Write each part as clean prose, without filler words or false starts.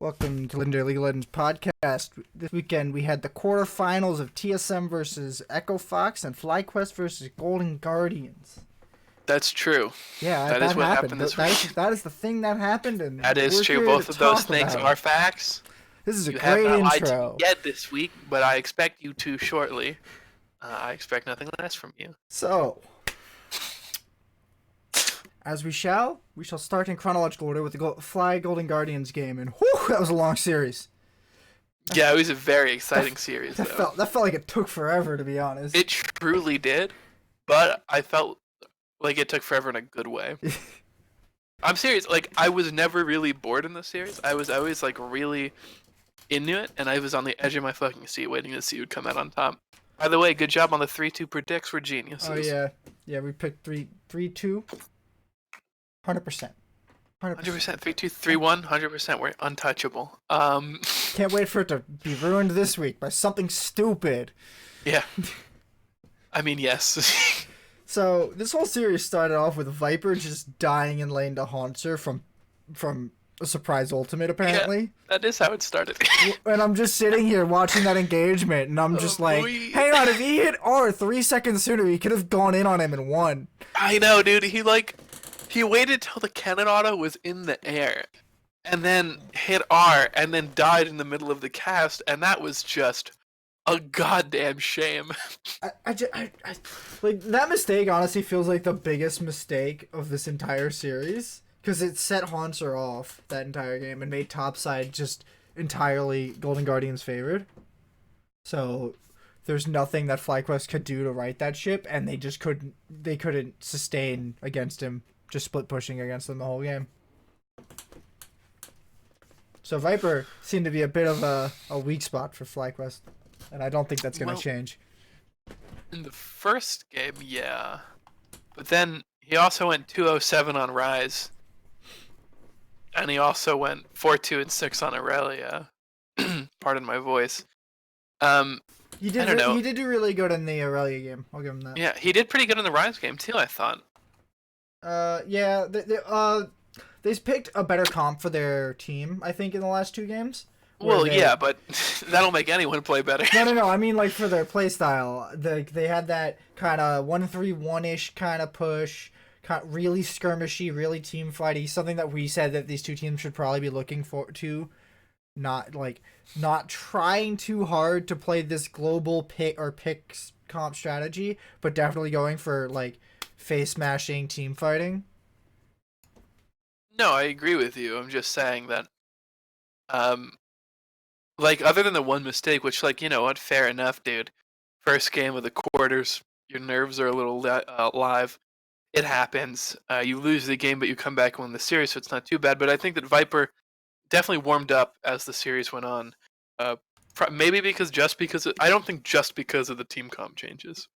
Welcome to Legendary League of Legends podcast. This weekend we had the quarterfinals of TSM versus Echo FOX and Flyquest versus Golden Guardians. That's true. Yeah, that is what happened this week. That is the thing that happened, and That is we're true. here Both to of those talk things about are it. facts. This is a You have great not lied to intro. me yet this week, but I expect you to shortly. I expect nothing less from you. So, as we shall start in chronological order with the Fly Golden Guardians game, and whew, that was a long series. Yeah, it was a very exciting series, though. That felt like it took forever, to be honest. It truly did, but I felt like it took forever in a good way. I'm serious. Like, I was never really bored in this series. I was always like really into it, and I was on the edge of my fucking seat waiting to see who would come out on top. By the way, good job on the 3-2 predicts. We're geniuses. Oh yeah, we picked 3-2. 100%. 100%, 3-2, 3-1, 100%. We're untouchable. Can't wait for it to be ruined this week by something stupid. Yeah. I mean, yes. So this whole series started off with Viper just dying in lane to Haunter from a surprise ultimate, apparently. Yeah, that is how it started. And I'm just sitting here watching that engagement, and I'm just like, hang on, if he hit R 3 seconds sooner, he could have gone in on him and won. I know, dude. He waited till the cannon auto was in the air, and then hit R, and then died in the middle of the cast, and that was just a goddamn shame. I like that mistake. Honestly, feels like the biggest mistake of this entire series because it set Haunter off that entire game and made topside just entirely Golden Guardians favored. So there's nothing that FlyQuest could do to right that ship, and they just couldn't. They couldn't sustain against him. Just split pushing against them the whole game. So Viper seemed to be a bit of a weak spot for FlyQuest, and I don't think that's going to change. In the first game, yeah. But then he also went 2-0-7 on Rise. And he also went 4-2-6 on Aurelia. Pardon my voice. He did. He did do really good in the Aurelia game. I'll give him that. Yeah, he did pretty good in the Rise game too, I thought. Yeah, they picked a better comp for their team, I think, in the last two games. Well, yeah, but that'll make anyone play better. No. I mean, like, for their playstyle. They had that kind of 1-3-1-ish kind of push, really skirmishy, really team fighty, something that we said that these two teams should probably be looking to. Not trying too hard to play this global pick comp strategy, but definitely going for, like, face smashing team fighting. No, I agree with you. I'm just saying that like, other than the one mistake, which, like, you know what, fair enough, dude. First game of the quarters, your nerves are a little live. It happens. You lose the game, but you come back and win the series, so it's not too bad. But I think that Viper definitely warmed up as the series went on. Maybe I don't think just because of the team comp changes.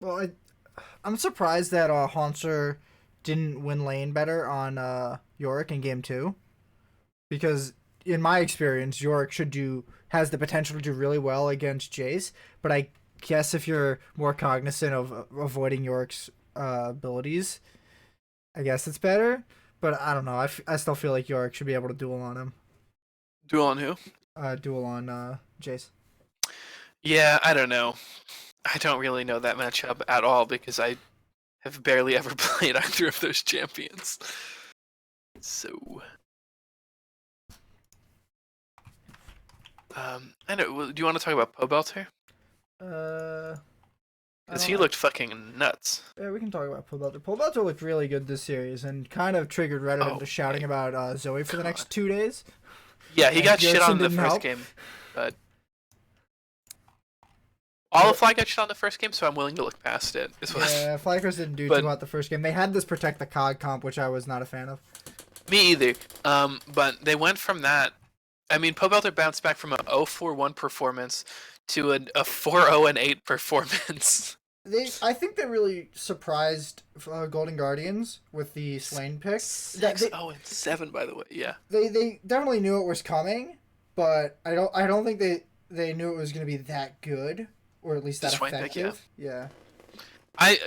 Well, I'm surprised that Haunter didn't win lane better on Yorick in game 2. Because in my experience, Yorick has the potential to do really well against Jace, but I guess if you're more cognizant of avoiding Yorick's abilities, I guess it's better. But I don't know. I still feel like Yorick should be able to duel on him. Duel on who? Duel on Jace. Yeah, I don't know. I don't really know that matchup at all because I have barely ever played either of those champions. So, I know. Do you want to talk about Pobelter? Because he looked fucking nuts. Yeah, we can talk about Pobelter. Pobelter looked really good this series and kind of triggered Reddit into shouting about Zoe for the next 2 days. Yeah, he got shit on the first game, but all of Fly got shit on the first game, so I'm willing to look past it. Yeah, Flyquest didn't do too hot the first game. They had this Protect the COG comp, which I was not a fan of. Me either. But they went from that. I mean, Pobelter bounced back from a 0-4-1 performance to a 4-0-8 performance. I think they really surprised Golden Guardians with the Swain pick. 6-0-7, by the way. Yeah. They definitely knew it was coming, but I don't think they knew it was going to be that good, or at least that effective. Yeah.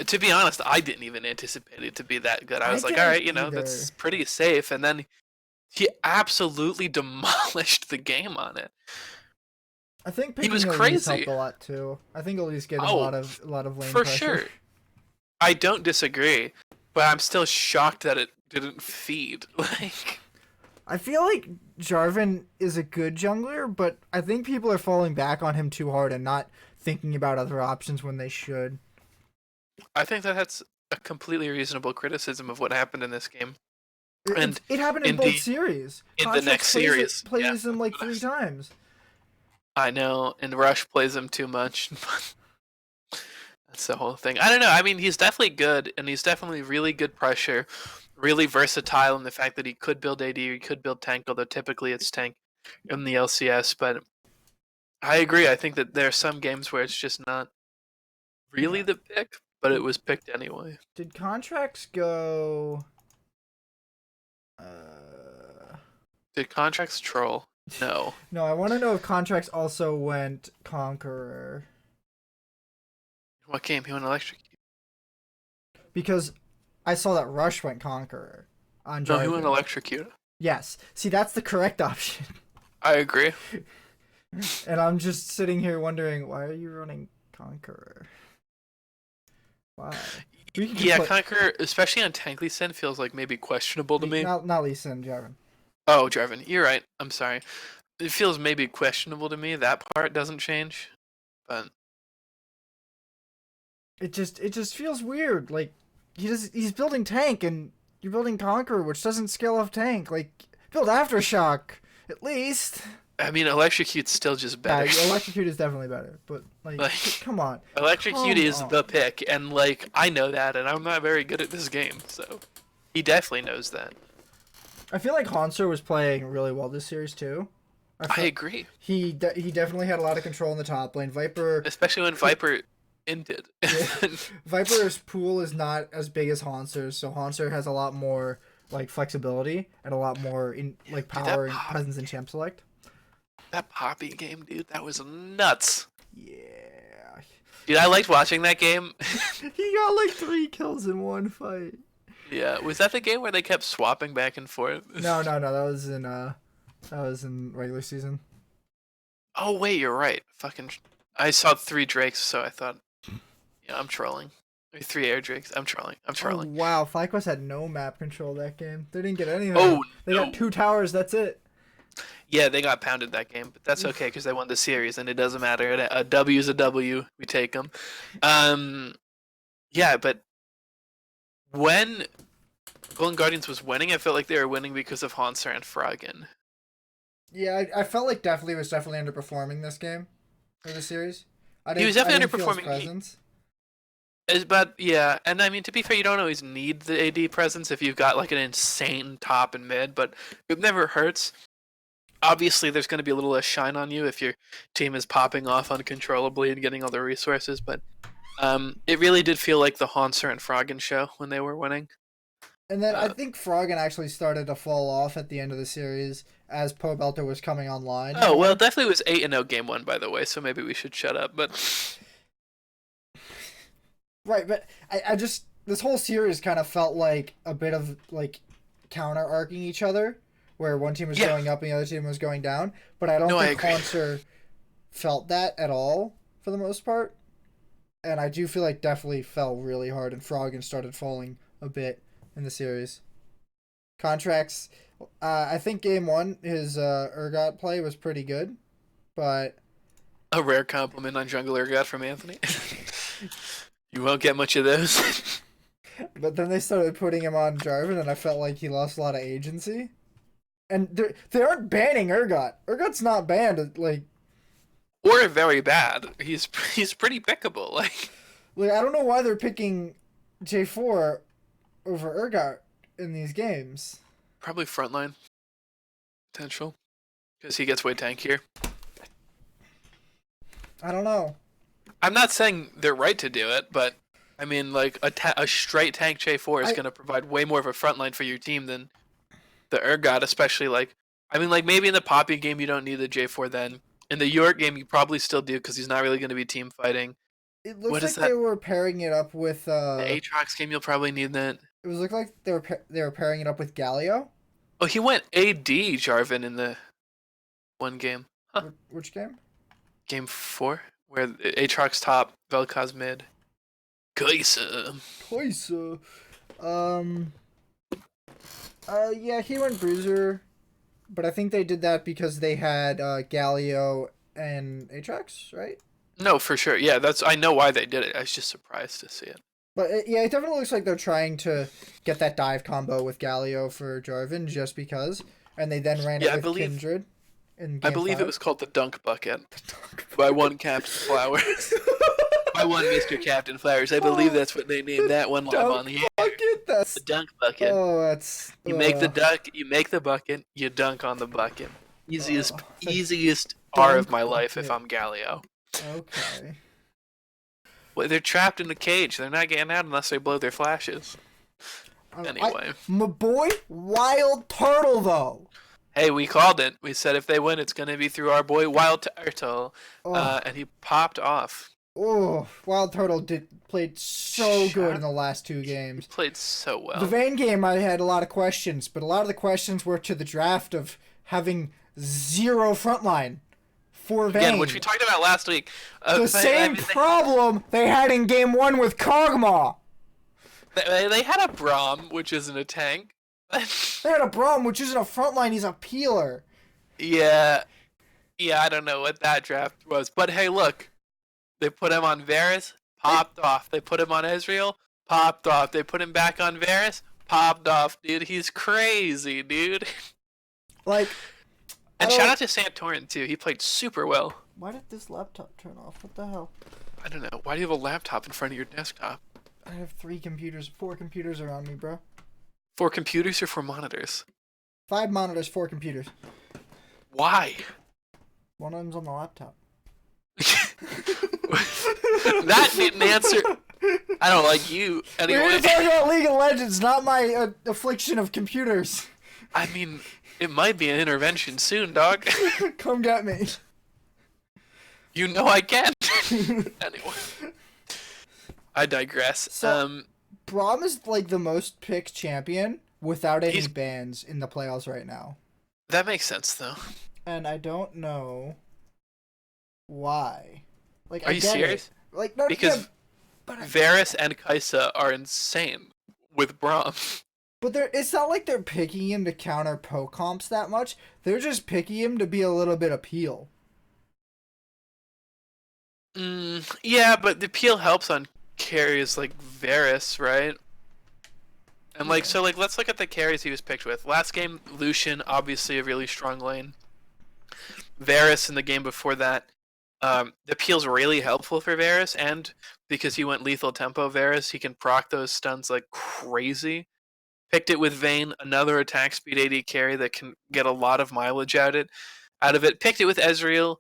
To be honest, I didn't even anticipate it to be that good. I was like, all right, that's pretty safe. And then He absolutely demolished the game on it. I think He was picking Elise helped crazy. a lot too. I think Elise gave him a Oh, lot of lane for pressure. sure. I don't disagree, but I'm still shocked that it didn't feed. Like, I feel like Jarvan is a good jungler, but I think people are falling back on him too hard and not thinking about other options when they should. I think that that's a completely reasonable criticism of what happened in this game. And It happened in in both the series. in the Contracts next series, yeah, plays him that's like what 3 times. I know, and Rush plays him too much. That's the whole thing. I don't know. I mean, he's definitely good, and he's definitely really good pressure, really versatile in the fact that he could build AD, he could build tank, although typically it's tank in the LCS. But I agree. I think that there are some games where it's just not really Yeah. the pick, but it was picked anyway. Did contracts go? Uh, Did contracts troll? No. no, I want to know if contracts also went Conqueror What game? He went electric. because I saw that Rush went Conqueror on No, he went Jarvan. electrocute. Yes, see that's the correct option. I agree. And I'm just sitting here wondering why are you running Conqueror? Why? Yeah, Conqueror, especially on tank Lee Sin, feels like maybe questionable to me. Not Lisa and Jarvan. Oh, Jarvan, you're right. I'm sorry. It feels maybe questionable to me. That part doesn't change, but It just feels weird. Like he's building tank and you're building Conqueror, which doesn't scale off tank. Like build Aftershock at least. I mean, electrocute's still just better. Yeah, electrocute is definitely better, but like come on. Electrocute Come is on. the pick, and like I know that, and I'm not very good at this game, so he definitely knows that. I feel like Hanser was playing really well this series too. I agree, He definitely had a lot of control in the top lane. Viper, especially when Viper ended. yeah, Viper's pool is not as big as Hanser's, so Hanser has a lot more like flexibility and a lot more in like power and presence in champ select. That Poppy game, dude, that was nuts. Yeah. Dude, I liked watching that game. He got like 3 kills in one fight. Yeah, was that the game where they kept swapping back and forth? No, that was in regular season. Oh wait, you're right. Fucking, I saw 3 Drakes, so I thought, yeah, I'm trolling. 3 air Drakes. I'm trolling. I'm trolling. Oh, wow, Flyquest had no map control that game. They didn't get anything. Oh, they no. got 2 towers. That's it. Yeah, they got pounded that game, but that's okay because they won the series, and it doesn't matter. A W is a W. We take them. Yeah, but when Golden Guardians was winning, I felt like they were winning because of Hanser and Froggen. Yeah, I felt like definitely was definitely underperforming this game or the series. He was definitely feel his underperforming. presence. But yeah, and I mean to be fair, you don't always need the AD presence if you've got like an insane top and mid, but it never hurts. Obviously, there's going to be a little less shine on you if your team is popping off uncontrollably and getting all the resources, but it really did feel like the Hanser and Froggen show when they were winning. And then I think Froggen actually started to fall off at the end of the series as Pobelter was coming online. Oh, well, it definitely was 8-0 game 1, by the way, so maybe we should shut up, but... Right, but I just... This whole series kind of felt like a bit of, like, counter-arcing each other, where one team was going up and the other team was going down, but I don't think Hanser felt that at all, for the most part. And I do feel like definitely fell really hard, and Froggen started falling a bit in the series. Contracts, I think game 1, his Urgot play was pretty good, but... A rare compliment on jungle Urgot from Anthony. You won't get much of those. But then they started putting him on Jarvan, and I felt like he lost a lot of agency. And they aren't banning Urgot. Urgot's not banned, like... Or very bad. He's pretty pickable, like I don't know why they're picking J4 over Urgot in these games. Probably frontline potential. Because he gets way tankier. I don't know. I'm not saying they're right to do it, but I mean, like, a straight tank J4 is going to provide way more of a frontline for your team than the Urgot, especially, like... I mean, like, maybe in the Poppy game you don't need the J4 then. In the York game you probably still do because he's not really going to be team fighting. It looks like they were pairing it up with... The Aatrox game you'll probably need that. It was look like they were pairing it up with Galio. Oh, he went AD Jarvan in the one game. Huh. Which game? Game 4, where Aatrox top, Vel'Koz mid. Kaisa. Toysa. Um. Yeah, he went Bruiser, but I think they did that because they had Galio and Aatrox, right? No, for sure. Yeah, I know why they did it. I was just surprised to see it. But yeah, it definitely looks like they're trying to get that dive combo with Galio for Jarvan just because, and they then ran Yeah, it with Kindred in game I believe 5. it was called the Dunk Bucket by one Captain Flowers. By one Mr. Captain Flowers. I believe that's what they named that one live on the air. Bucket, that's... The Dunk Bucket. Oh, that's... You make the dunk, you make the bucket, you dunk on the bucket. Easiest R of my life if I'm Galio. Okay. Well, they're trapped in a cage. They're not getting out unless they blow their flashes. Anyway. My boy, Wild Turtle, though. Hey, we called it. We said if they win, it's going to be through our boy Wild Turtle. And he popped off. Oh, Wild Turtle played so good in the last 2 games. He played so well. The Vayne game, I had a lot of questions, but a lot of the questions were to the draft of having 0 frontline for Vayne. Again, which we talked about last week. The same problem they had in game 1 with Kog'Maw. They had a Braum, which isn't a tank. They had a Braum, which isn't a frontline, he's a peeler. Yeah, I don't know what that draft was. But hey, look. They put him on Varus, popped off. They put him on Ezreal, popped off. They put him back on Varus, popped off. Dude, he's crazy, dude. Like... And shout out to Santorin, too. He played super well. Why did this laptop turn off? What the hell? I don't know. Why do you have a laptop in front of your desktop? I have 4 computers around me, bro. 4 computers or 4 monitors? 5 monitors, 4 computers. Why? One of them's on the laptop. That didn't answer. I don't like you. Anyway. We're talking about League of Legends, not my affliction of computers. I mean, it might be an intervention soon, dog. Come get me. You know I can. Anyway. I digress. So, Braum is like the most picked champion without any bans in the playoffs right now. That makes sense, though. And I don't know why. Like, are you serious? Like, no, because Varus and Kaisa are insane with Braum. But it's not like they're picking him to counter poke comps that much. They're just picking him to be a little bit appeal. Yeah, but the appeal helps on carries like Varus, right? And like, so like, let's look at the carries he was picked with. Last game, Lucian, obviously a really strong lane. Varus in the game before that. The appeal's really helpful for Varus, and because he went lethal tempo Varus, he can proc those stuns like crazy. Picked it with Vayne, another attack speed AD carry that can get a lot of mileage out of it. Picked it with Ezreal,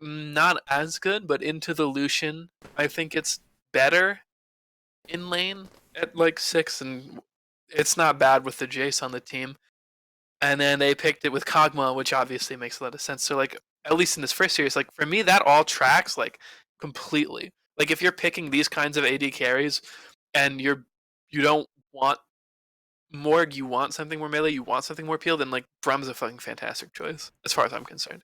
not as good, but into the Lucian, I think it's better in lane at like 6, and it's not bad with the Jace on the team. And then they picked it with Kog'Maw, which obviously makes a lot of sense. So like, at least in this first series, like for me, that all tracks like completely. Like if you're picking these kinds of AD carries, and you don't want more, you want something more melee, you want something more peel, then like Braum's a fucking fantastic choice, as far as I'm concerned.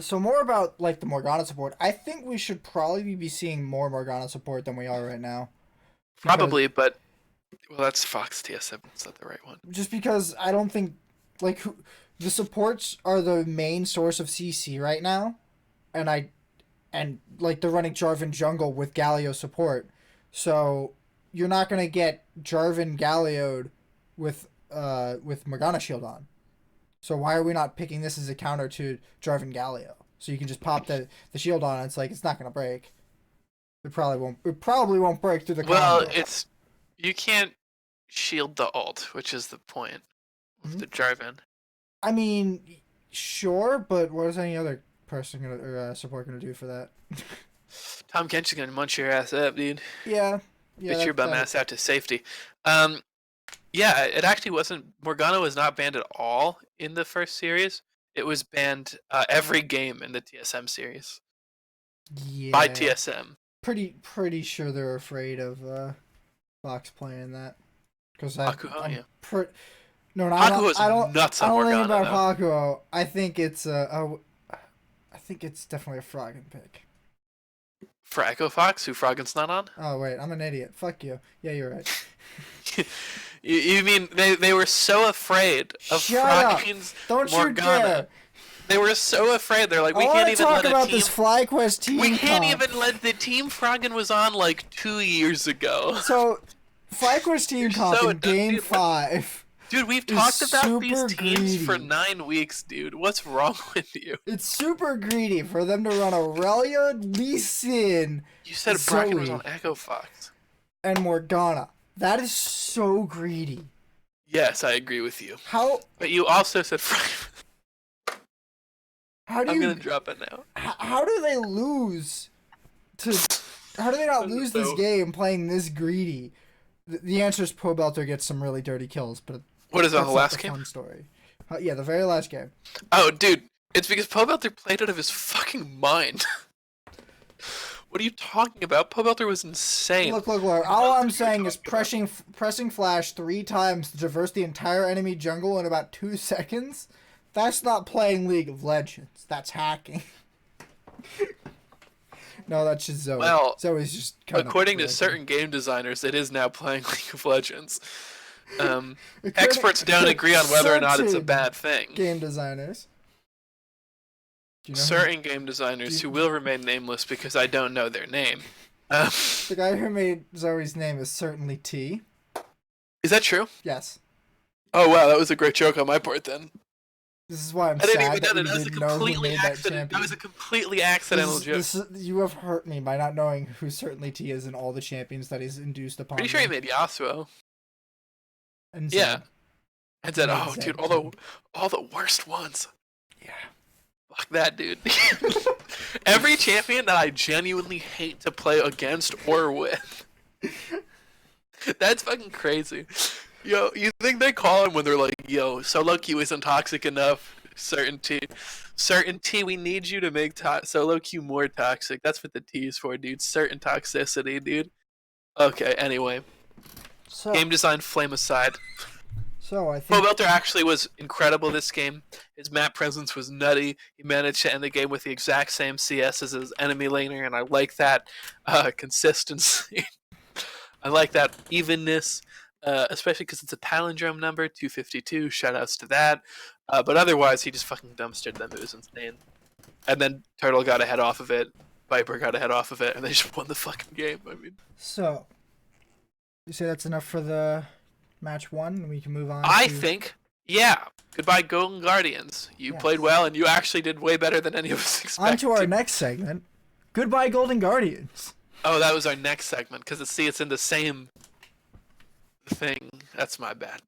So more about like the Morgana support. I think we should probably be seeing more Morgana support than we are right now. Probably, but well, that's Fox TSM. It's not the right one. Just because I don't think like the supports are the main source of CC right now, and like they're running Jarvan jungle with Galio support, so you're not gonna get Jarvan Galio'd with Morgana shield on. So why are we not picking this as a counter to Jarvan Galio? So you can just pop the shield on, and it's like it's not gonna break. It probably won't break through the combo. Well, you can't shield the ult, which is the point of the Jarvan. I mean, sure, but what is any other person or support gonna do for that? Tom Kench is gonna munch your ass up, dude. Yeah. Get your bum ass out to safety. Yeah, it actually wasn't. Morgana was not banned at all in the first series. It was banned every game in the TSM series. Yeah. By TSM. Pretty sure they're afraid of Fox playing that, because No, no, Hakuho's I don't. nuts I on don't think Morgana, about though. Hakuho. I think it's I think it's definitely a Froggen pick. For Echo Fox, who Froggen's not on? Oh wait, I'm an idiot. Fuck you. Yeah, you're right. You mean they were so afraid of Shut up! Froggen's Don't you Morgana? dare! They were so afraid. They're like, we I can't want to even talk let a about team. this Flyquest team. We can't comp. even let the team Froggen was on like 2 years ago. So, Flyquest team You're comp so in dumb, Game dude. 5. Dude, we've is talked about these super teams for greedy. 9 weeks, dude. What's wrong with you? It's super greedy for them to run Aurelia, Lee Sin, You said Zoe, Bracken was on Echo Fox. and Morgana. That is so greedy. Yes, I agree with you. How But you also said Froggen. how do I'm you gonna drop it now. how do they lose to how do they not lose this game playing this greedy? The answer is Pobelter gets some really dirty kills, but What is it on that's the not last the game? fun story. Yeah, the very last game. Oh, dude, it's because Pobelter played out of his fucking mind. What are you talking about? Pobelter was insane. Look. All I'm saying is pressing flash 3 times to traverse the entire enemy jungle in about 2 seconds. That's not playing League of Legends. That's hacking. No, that's just Zoe. Well, Zoe's just kind according of to certain game designers, it is now playing League of Legends. According- Experts don't agree on whether or not it's a certain bad thing. game designers. Do you know Certain game designers who will remain nameless because I don't know their name. the guy who made Zoe's name is certainly T. Is that true? Yes. Oh wow, that was a great joke on my part then. This is why I'm I didn't sad even that know you that. That was a didn't know who completely made that accident. champion. That was a completely accidental joke. You have hurt me by not knowing who certainly T is in all the champions that he's induced upon. Pretty sure he me. made Yasuo. And Yeah. Zed. And said, Made "Oh, Zed dude, too. all the worst ones." Yeah. Fuck that, dude. Every champion that I genuinely hate to play against or with. That's fucking crazy. Yo, you think they call him when they're like, yo, solo queue isn't toxic enough? Certainty, we need you to make solo queue more toxic. That's what the T is for, dude. Certain toxicity, dude. Okay, anyway. So, Game design flame aside. I think Pobelter actually was incredible this game. His map presence was nutty. He managed to end the game with the exact same CS as his enemy laner, and I like that consistency. I like that evenness, especially because it's a palindrome number, 252. Shoutouts to that. But otherwise, he just fucking dumpstered them. It was insane. And then Turtle got a head off of it. Viper got a head off of it, and they just won the fucking game. I mean, so. You say that's enough for the match 1, and we can move on. I think, yeah. Goodbye, Golden Guardians. You Yes. played well, and you actually did way better than any of us expected. On to our next segment. Goodbye, Golden Guardians. Oh, that was our next segment, because it's in the same thing. That's my bad.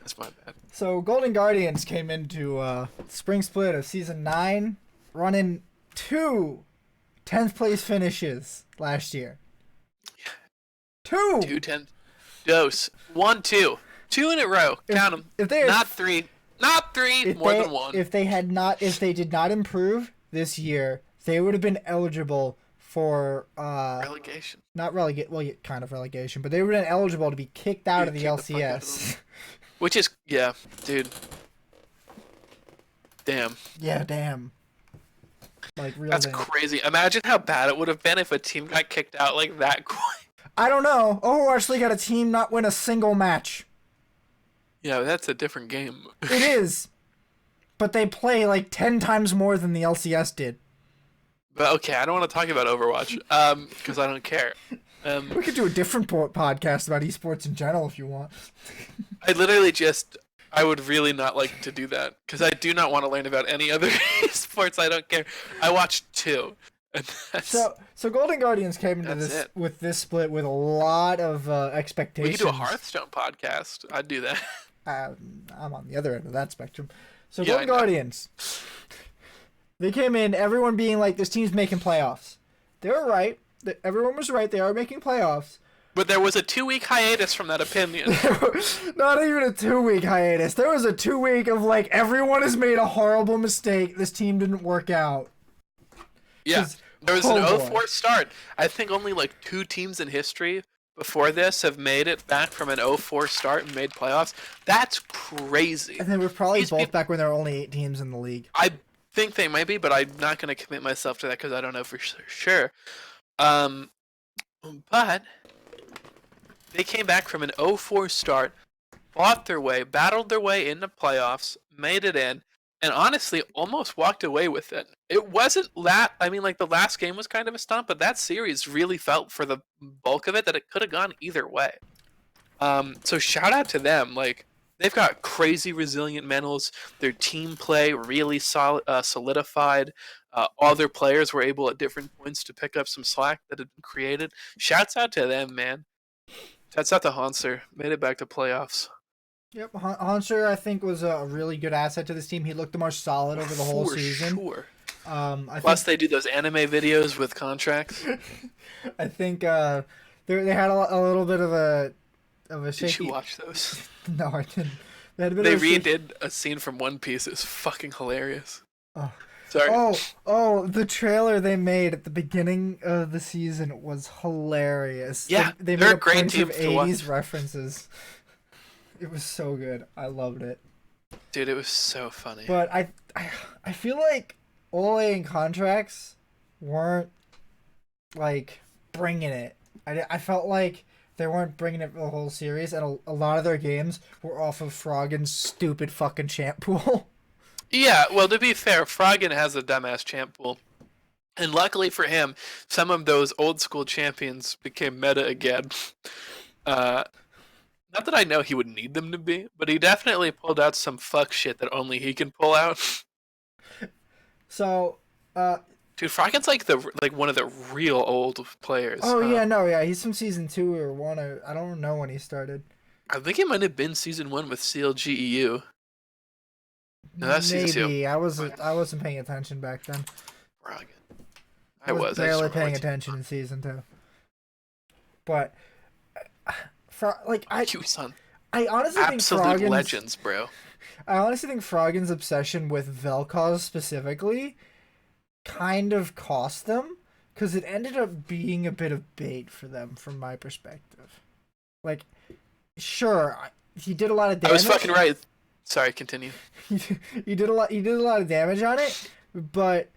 That's my bad. So, Golden Guardians came into spring split of Season 9, running 2 10th place finishes last year. 2! 2-10. Dose. 1-2. 2 in a row. Count them. If they had, Not 3. Not 3. if More they, than 1. If they did not improve this year, they would have been eligible for Relegation. not relegate. Well, yeah, kind of relegation, but they would have been eligible to be kicked out of the Kick the fuck out of LCS. Which is, yeah, dude. Damn. Yeah, damn. Like real. That's damn. crazy. Imagine how bad it would have been if a team got kicked out like that quick. I don't know. Overwatch League had a team not win a single match. Yeah, that's a different game. It is. But they play like 10 times more than the LCS did. But okay, I don't want to talk about Overwatch, because I don't care. We could do a different podcast about esports in general if you want. I would really not like to do that, because I do not want to learn about any other sports. I don't care. I watched 2. And that's, So Golden Guardians came into That's this split with a lot of we expectations. could do a Hearthstone podcast. I'd do that. I'm on the other end of that spectrum. So Yeah, Golden Guardians, they came in, everyone being like, this team's making playoffs. They were right. Everyone was right. They are making playoffs. But there was a 2-week hiatus from that opinion. Not even a 2-week hiatus. There was a 2-week of like, everyone has made a horrible mistake. This team didn't work out. Yeah. There was an Oh, boy. 0-4 start. I think only like 2 teams in history before this have made it back from an 0-4 start and made playoffs. That's crazy. And they were probably These both peop- back when there were only 8 teams in the league. I think they might be, but I'm not going to commit myself to that because I don't know for sure. But they came back from an 0-4 start, fought their way, battled their way into playoffs, made it in, and honestly almost walked away with it. It wasn't that, I mean, like the last game was kind of a stunt, but that series really felt for the bulk of it that it could have gone either way. So shout out to them. Like, they've got crazy resilient mentals. Their team play really solidified. All their players were able at different points to pick up some slack that had been created. Shouts out to them, man. Shouts out to Hanser. Made it back to playoffs. Yep, Hanser I think was a really good asset to this team. He looked the most solid over the whole season. Sure. Plus, they do those anime videos with contracts. I think they had a little bit of a shaky. Did you watch those? No, I didn't. They redid a scene from One Piece. It was fucking hilarious. Oh. Sorry. Oh, the trailer they made at the beginning of the season was hilarious. Yeah, they made a bunch of 80s references. It was so good. I loved it. Dude, it was so funny. But I feel like Ole and contracts weren't like bringing it. I felt like they weren't bringing it for the whole series, and a lot of their games were off of Froggen's stupid fucking champ pool. Yeah, well, to be fair, Froggen has a dumbass champ pool. And luckily for him, some of those old school champions became meta again. Not that I know he would need them to be, but he definitely pulled out some fuck shit that only he can pull out. So, dude, Froggen's like one of the real old players. Oh yeah, he's from season 2 or 1. I don't know when he started. I think it might have been season 1 with CLGEU. No, that's maybe. season 2. I wasn't paying attention back then. Froggen. I was barely paying attention in season 2. But I honestly think absolute legends, bro. I honestly think Froggen's obsession with Vel'Koz specifically kind of cost them, because it ended up being a bit of bait for them from my perspective. Like, sure, he did a lot of damage. I was fucking right. Sorry, continue. He did a lot of damage on it, but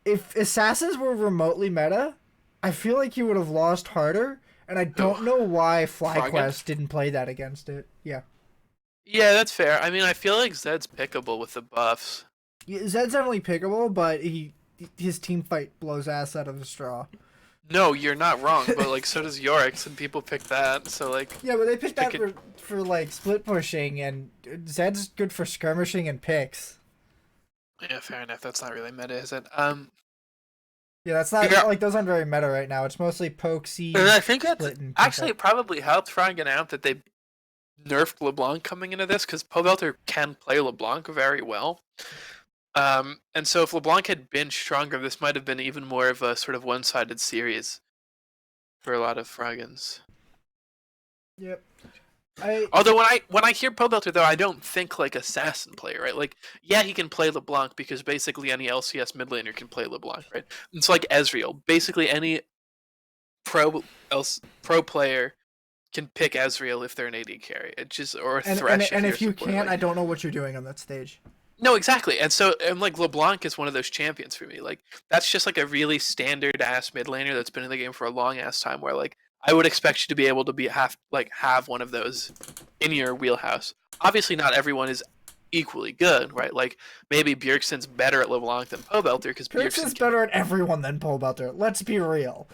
if assassins were remotely meta, I feel like he would have lost harder. And I don't know why Flyquest didn't play that against it. Yeah. Yeah, that's fair. I mean, I feel like Zed's pickable with the buffs. Yeah, Zed's definitely pickable, but his team fight blows ass out of the straw. No, you're not wrong, but like so does Yorick's, and people pick that. So like. Yeah, but they picked that for like split pushing, and Zed's good for skirmishing and picks. Yeah, fair enough. That's not really meta, is it? Yeah, that's not like those aren't very meta right now. It's mostly pokesy. And I think that's actually it probably helped Froggen out that they nerfed LeBlanc coming into this, because Pobelter can play LeBlanc very well. And so if LeBlanc had been stronger, this might have been even more of a sort of one-sided series for a lot of Froggens. Yep. Although when I hear Pobelter though, I don't think like assassin player, right? Like, yeah, he can play LeBlanc because basically any LCS mid laner can play LeBlanc, right? It's like Ezreal. Basically any pro player can pick Ezreal if they're an AD carry. It just or a Thresh. And if you can't, I don't know what you're doing on that stage. No, exactly. And so like LeBlanc is one of those champions for me. Like, that's just like a really standard ass mid laner that's been in the game for a long ass time, where like I would expect you to be able to have one of those in your wheelhouse. Obviously, not everyone is equally good, right? Like, maybe Bjergsen's better at LeBlanc than Pobelter, because Bjergsen's better at everyone than Pobelter. Let's be real.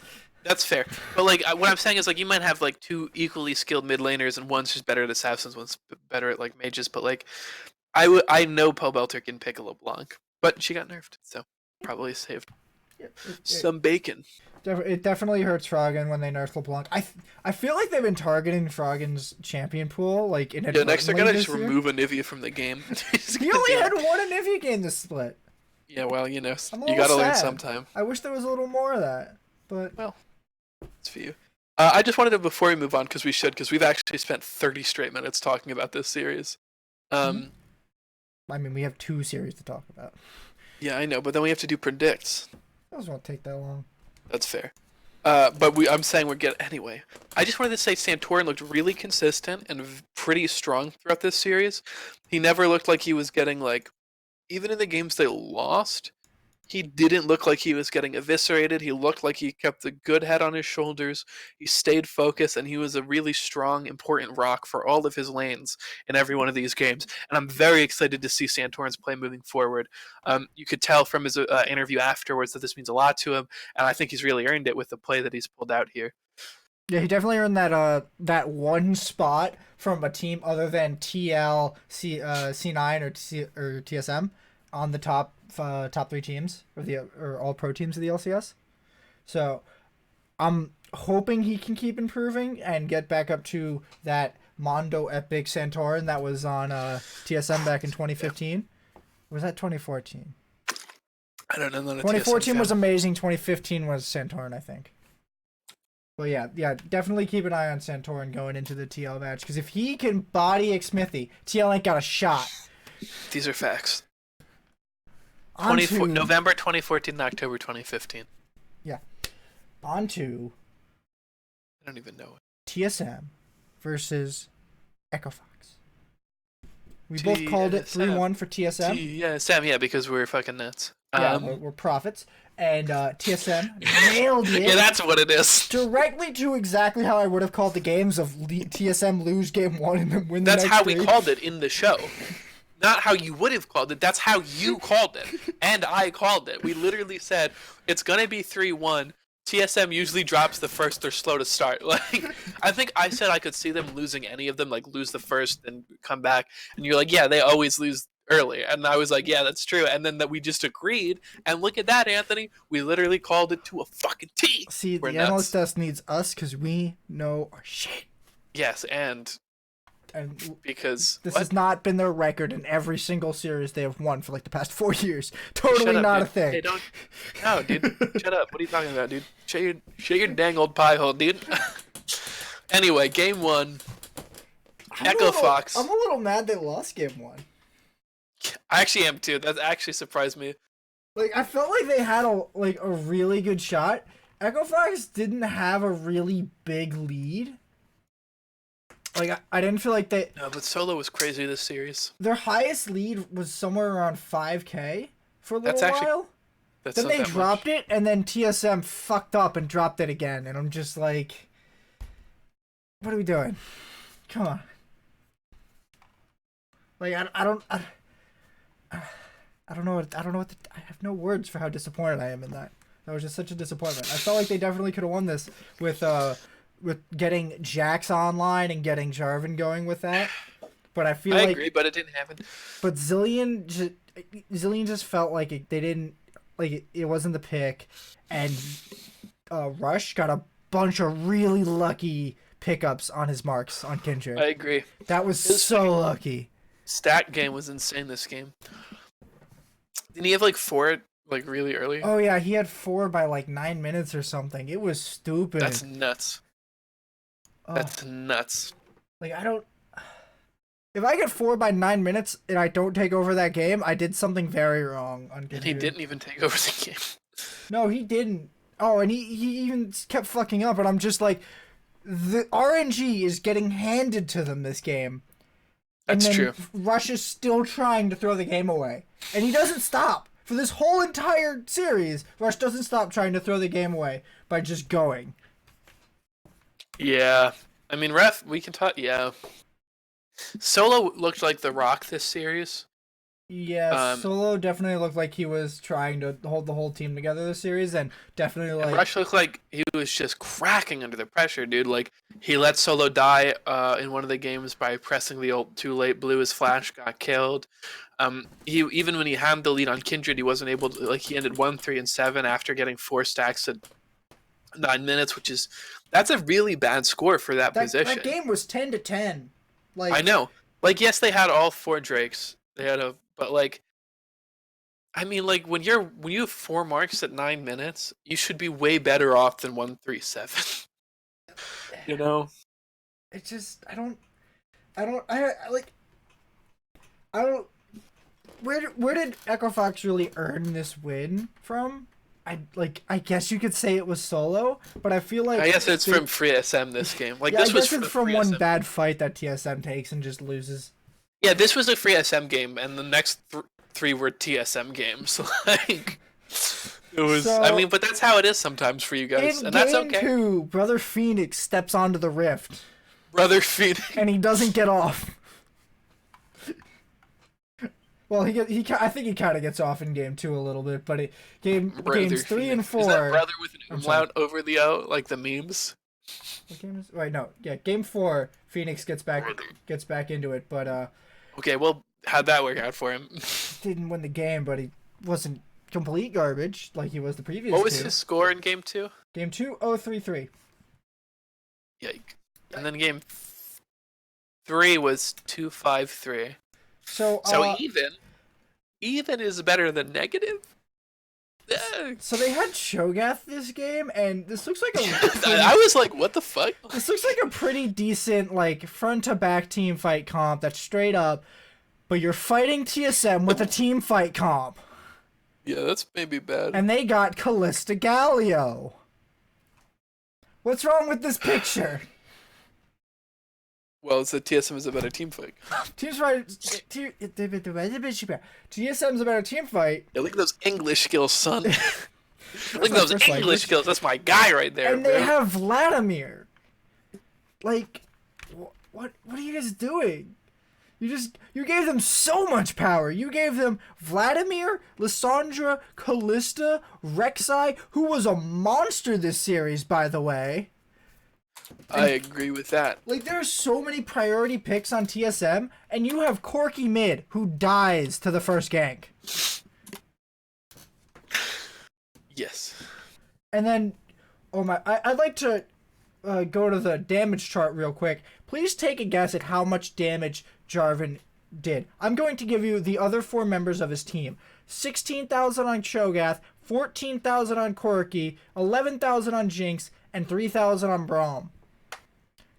That's fair. But like, what I'm saying is like you might have like two equally skilled mid laners, and one's just better at assassins, one's better at like mages. But like, I know Pobelter can pick a LeBlanc, but she got nerfed, so probably saved some bacon. It definitely hurts Froggen when they nerf LeBlanc. I feel like they've been targeting Froggen's champion pool like in next they're gonna just remove Anivia from the game. He only had one Anivia game this split. Yeah, well, you gotta learn sometime. I wish there was a little more of that, but well, it's for you. I just wanted to, before we move on, because we've actually spent 30 straight minutes talking about this series. I mean, we have 2 series to talk about. Yeah, I know, but then we have to do predicts. Those won't take that long. That's fair. I'm saying we're getting anyway. I just wanted to say Santorin looked really consistent and pretty strong throughout this series. He never looked like he was getting like, even in the games they lost, he didn't look like he was getting eviscerated. He looked like he kept a good head on his shoulders. He stayed focused, and he was a really strong, important rock for all of his lanes in every one of these games. And I'm very excited to see Santorin's play moving forward. You could tell from his interview afterwards that this means a lot to him, and I think he's really earned it with the play that he's pulled out here. Yeah, he definitely earned that one spot from a team other than C9 or TSM on the top 3 teams or all pro teams of the LCS. So I'm hoping he can keep improving and get back up to that Mondo Epic Santorin that was on TSM back in 2015. Or was that 2014? I don't know. 2014 was amazing. 2015 was Santorin, I think. Well, yeah, definitely keep an eye on Santorin going into the TL match, because if he can body Xmithy, TL ain't got a shot. These are facts. Onto, November 2014 and October 2015. Yeah. On to I don't even know it. TSM versus Echo FOX. We both called it 3-1 for TSM. TSM, yeah, because we're fucking nuts. Yeah, we're prophets. And TSM nailed it. Yeah, that's what it is. Directly to exactly how I would have called the games of TSM lose game 1 and then win the next 3. That's how we called it in the show. Not how you would have called it. That's how you called it. And I called it. We literally said, it's going to be 3-1. TSM usually drops the first. They're slow to start. Like, I think I said I could see them losing any of them, like lose the first and come back. And you're like, yeah, they always lose early. And I was like, yeah, that's true. And then that we just agreed. And look at that, Anthony. We literally called it to a fucking T. See, the analyst desk needs us because we know our shit. Yes, and because this has not been their record in every single series they have won for like the past 4 years. Totally up, not dude. a thing. Hey, don't. No, dude. Shut up. What are you talking about, dude? Shut your dang old pie hole, dude. Anyway, game 1. Echo FOX. I'm a little mad they lost game 1. I actually am too. That actually surprised me. Like, I felt like they had a really good shot. Echo FOX didn't have a really big lead. Like, I didn't feel like they... No, but Solo was crazy this series. Their highest lead was somewhere around 5K for a little while. Then they dropped it, and then TSM fucked up and dropped it again. And I'm just like... What are we doing? Come on. Like, I don't know what I have no words for how disappointed I am in that. That was just such a disappointment. I felt like they definitely could have won this with getting Jax online and getting Jarvan going with that. But I agree, but it didn't happen. But Zillion just felt like they didn't it wasn't the pick, and Rush got a bunch of really lucky pickups on his marks on Kindred. I agree. That was so lucky. Stat game was insane this game. Didn't he have like 4 like really early? Oh yeah, he had 4 by like 9 minutes or something. It was stupid. That's nuts. That's nuts. Like, if I get 4 by 9 minutes and I don't take over that game, I did something very wrong on Kindred. And he didn't even take over the game. No, he didn't. Oh, and he even kept fucking up, and I'm just like, the RNG is getting handed to them this game. That's true. Rush is still trying to throw the game away. And he doesn't stop. For this whole entire series, Rush doesn't stop trying to throw the game away by just going. Yeah. I mean, we can talk, yeah. Solo looked like the Rock this series. Yeah, Solo definitely looked like he was trying to hold the whole team together this series, and definitely like... Rush looked like he was just cracking under the pressure, dude. Like, he let Solo die in one of the games by pressing the ult too late, blew his flash, got killed. Even when he had the lead on Kindred, he wasn't able to... Like, he ended 1-3-7 after getting 4 stacks at 9 minutes, which is... That's a really bad score for that position. That game was 10-10. Like, I know. Like, yes, they had all 4 Drakes. They had a... But, like... I mean, like, when you have 4 marks at 9 minutes, you should be way better off than 1-3-7. You know? It's just... Where did Echo FOX really earn this win from? I guess you could say it was solo, but I feel like I guess it's from Free SM this game. Like yeah, this I was guess it's from one SM. bad fight that TSM takes and just loses. Yeah, this was a Free SM game, and the next three were TSM games. Like it was. So, I mean, but that's how it is sometimes for you guys, in and that's game okay. 2, Brother Phoenix steps onto the rift Brother Phoenix. and he doesn't get off. Well, I think he kind of gets off in game 2 a little bit, but games 3 and 4. Is that brother with an I'm sorry. umlaut over the O, like the memes? What game is? Wait, no. Yeah, game 4, Phoenix gets back into it, but Okay, well, how'd that work out for him? didn't win the game, but he wasn't complete garbage like he was the previous What was 2. his score in game 2? Game 2, 0-3-3. Yike. And then game 3 was 2-5-3. So even is better than negative. So they had Cho'Gath this game, and this looks like I was like, what the fuck? This looks like a pretty decent like front to back team fight comp that's straight up, but you're fighting TSM with a team fight comp. Yeah, that's maybe bad. And they got Callista Galio. What's wrong with this picture? Well, it's that TSM is a better team fight. TSM's a better team fight. Yeah, look at those English skills, son. Look at those English skills. That's my guy right there. And bro. they have Vladimir. Like, what are you guys doing? You gave them so much power. You gave them Vladimir, Lissandra, Callista, Rek'Sai, who was a monster this series, by the way. I agree with that. Like, there are so many priority picks on TSM, and you have Corky mid, who dies to the first gank. Yes. And then, I'd like to go to the damage chart real quick. Please take a guess at how much damage Jarvan did. I'm going to give you the other 4 members of his team. 16,000 on Cho'Gath, 14,000 on Corky, 11,000 on Jinx, and 3,000 on Braum.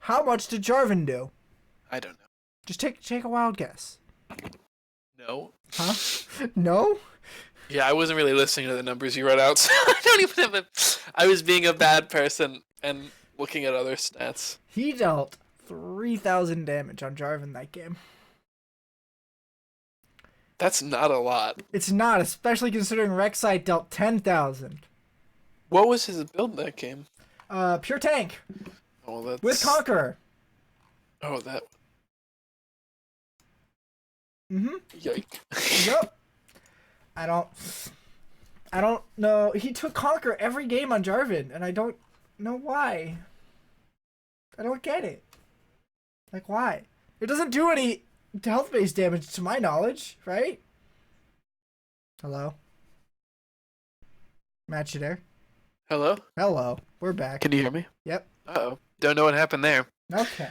How much did Jarvan do? I don't know. Just take a wild guess. No. Huh? No? Yeah, I wasn't really listening to the numbers you read out, so I don't even have a... I was being a bad person and looking at other stats. He dealt 3,000 damage on Jarvan that game. That's not a lot. It's not, especially considering Rek'Sai dealt 10,000. What was his build in that game? Pure tank. Oh, that's... With Conqueror. Oh, that... Mm-hmm. Yike. Yep. I don't know. He took Conqueror every game on Jarvan, and I don't know why. I don't get it. Like, why? It doesn't do any health-based damage to my knowledge, right? Hello? Matt, you there? Hello? Hello. We're back. Can you hear me? Yep. Uh-oh. Don't know what happened there. Okay.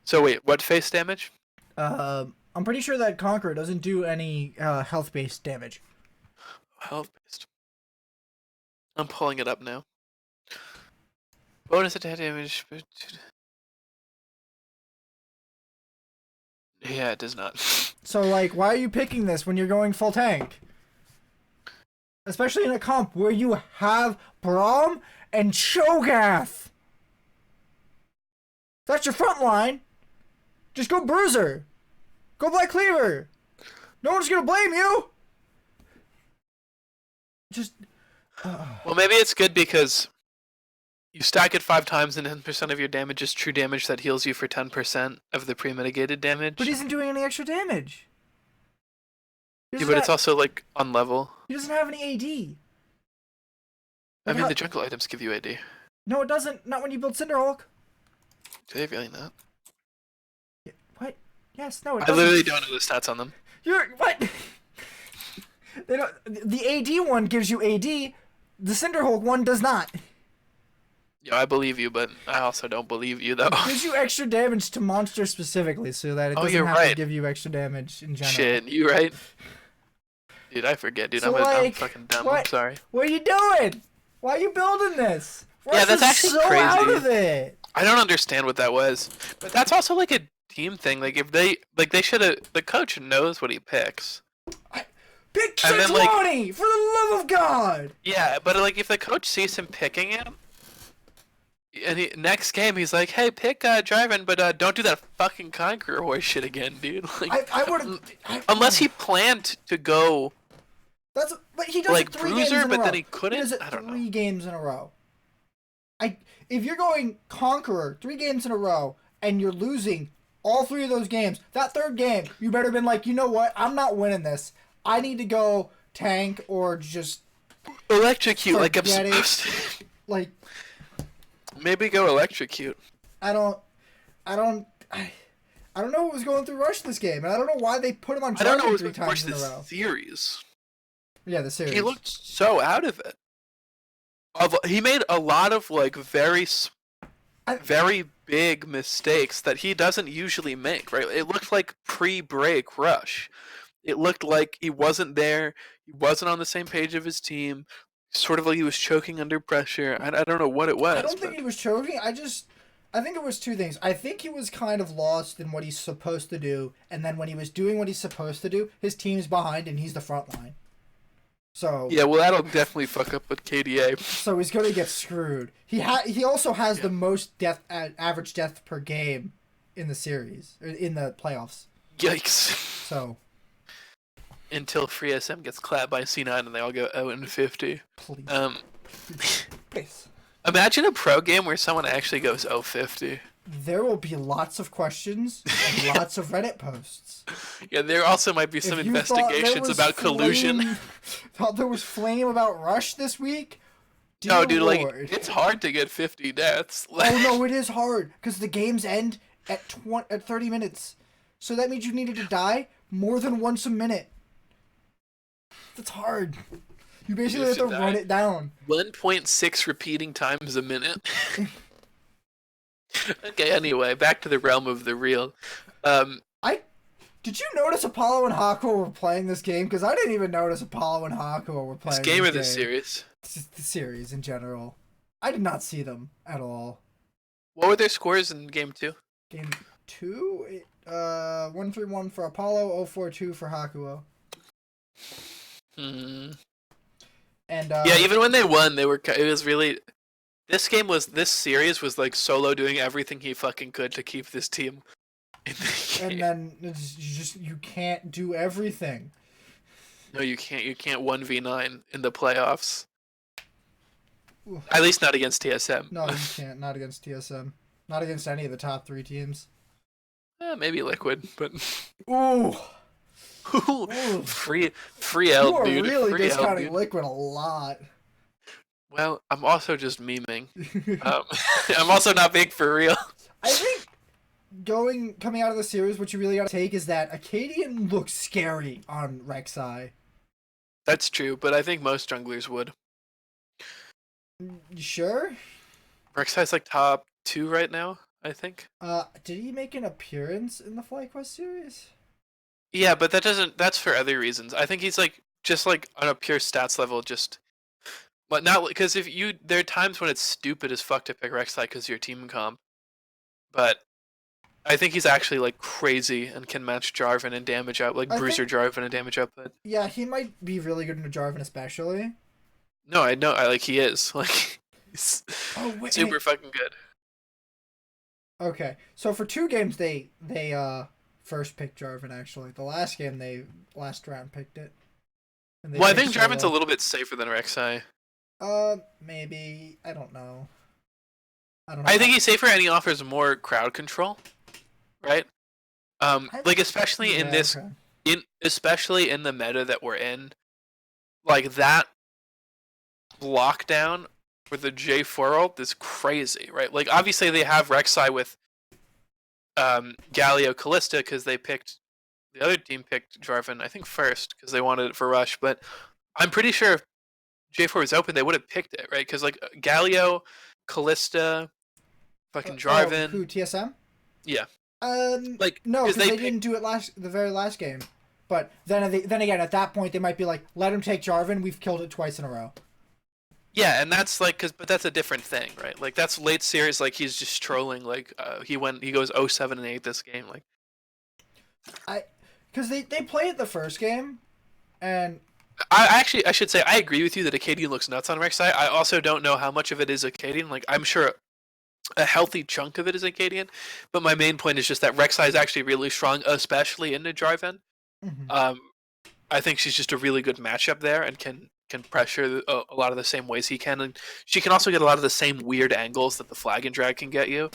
So wait, what face damage? I'm pretty sure that Conqueror doesn't do any health-based damage. Health-based. I'm pulling it up now. Bonus attack damage. Yeah, it does not. So, like, why are you picking this when you're going full tank? Especially in a comp where you have Braum and Cho'Gath. That's your front line. Just go Bruiser. Go Black Cleaver. No one's gonna blame you. Just. Well, maybe it's good because you stack it 5 times and 10% of your damage is true damage that heals you for 10% of the pre-mitigated damage. But he isn't doing any extra damage. Yeah, but it's also like on level. He doesn't have any AD. I mean, the jungle items give you AD. No, it doesn't. Not when you build Cinderhulk. Do they really not? What? Yes, no, it I doesn't. literally don't know the stats on them. You're what? They don't. The AD one gives you AD. The Cinderhulk one does not. Yeah, I believe you, but I also don't believe you though. It gives you extra damage to monsters specifically, so that it doesn't you're have right. to give you extra damage in general. Shit, you right? Dude, I forget, dude. So, I'm fucking dumb. what? I'm sorry. What are you doing? Why are you building this? Yeah, that's actually so crazy. out of it. I don't understand what that was, but that's also like a team thing. Like if they should have, the coach knows what he picks. Pick And then, 620 for the love of God. Yeah, but like if the coach sees him picking him, and next game he's like, "Hey, pick Jarvan, but don't do that fucking Conqueror horse shit again, dude." Like, I would unless he planned to go but he does like it 3 Bruiser, games in a but row. then he couldn't. He does it I don't know. 3 games in a row. If you're going Conqueror 3 games in a row and you're losing all 3 of those games, that 3rd game you better been like, you know what? I'm not winning this. I need to go tank or just Electrocute like I'm forget it. supposed to. Like, Maybe go electrocute. I don't know what was going through Rush this game, and I don't know why they put him on I don't know Jarvan what 3 was times in a this row. series. Yeah, the series. He looked so out of it. He made a lot of like very big mistakes that he doesn't usually make. Right? It looked like pre-break Rush. It looked like he wasn't there. He wasn't on the same page of his team. Sort of like he was choking under pressure. I don't know what it was. I don't think he was choking. I think it was 2 things. I think he was kind of lost in what he's supposed to do, and then when he was doing what he's supposed to do, his team's behind and he's the front line. So yeah, well, that'll definitely fuck up with KDA. So he's gonna get screwed. He also has the most average death per game in the series, or in the playoffs. Yikes. So until Free SM gets clapped by C9 and they all go 0-50. Please. Please. Imagine a pro game where someone actually goes 0-50. There will be lots of questions and lots of Reddit posts. Yeah, there also might be some investigations about collusion. Thought there was flame about Rush this week? No, dude, Lord. like, it's hard to get 50 deaths. Oh, no, it is hard, because the games end at 30 minutes. So that means you needed to die more than once a minute. That's hard. You basically have to run it down. 1.6 repeating times a minute. Okay, anyway, back to the realm of the real. Did you notice Apollo and Hakuo were playing this game? Because I didn't even notice Apollo and Hakuo were playing this game. Or the series? The series in general. I did not see them at all. What were their scores in game 2? Game 2? 1-3-1 for Apollo, 0-4-2 for Hakuo. And yeah, even when they won, it was really. This series was like Solo doing everything he fucking could to keep this team in the game. And then you can't do everything. No, you can't. You can't 1v9 in the playoffs. Ooh. At least not against TSM. No, you can't. Not against TSM. Not against any of the top 3 teams. Maybe Liquid, but. Ooh. Ooh. Free L, dude. You are really free discounting L, Liquid a lot. Well, I'm also just memeing. I'm also not big for real. I think coming out of the series, what you really got to take is that Acadian looks scary on Rek'Sai. That's true, but I think most junglers would. You sure? Rek'Sai's like top 2 right now, I think. Did he make an appearance in the Flyquest series? Yeah, but that's for other reasons. I think he's like just like on a pure stats level, but not because there are times when it's stupid as fuck to pick Rek'Sai because you're team comp. But I think he's actually like crazy and can match Jarvan and damage out, like Bruiser Jarvan and damage output. Yeah, he might be really good in Jarvan especially. No, I know. He is like he's super fucking good. Okay, so for 2 games they first picked Jarvan actually. The last game last round picked it. Well, I think Jarvan's a little bit safer than Rek'Sai. Maybe. I don't know. I think he's safer and he offers more crowd control, right? Like especially in this, especially in the meta that we're in, like that lockdown for the J4 ult is crazy, right? Like obviously they have Rek'Sai with Galio Callista because the other team picked Jarvan I think first because they wanted it for Rush, but I'm pretty sure if J4 was open they would have picked it, right? Because like Galio, Callista, fucking Jarvan. Who, TSM? Yeah. Like no, because they didn't do it the very last game. But then again, at that point they might be like, let him take Jarvan. We've killed it twice in a row. Yeah, and that's like, but that's a different thing, right? Like that's late series. Like he's just trolling. Like he goes 0-7-8 this game. Like because they played it the first game, And I should say I agree with you that Acadian looks nuts on Rek'Sai. I also don't know how much of it is Acadian. Like I'm sure a healthy chunk of it is Acadian, but my main point is just that Rek'Sai is actually really strong, especially in the drive-in. mhm. Um, I think she's just a really good matchup there and can pressure a lot of the same ways he can, and she can also get a lot of the same weird angles that the flag and drag can get you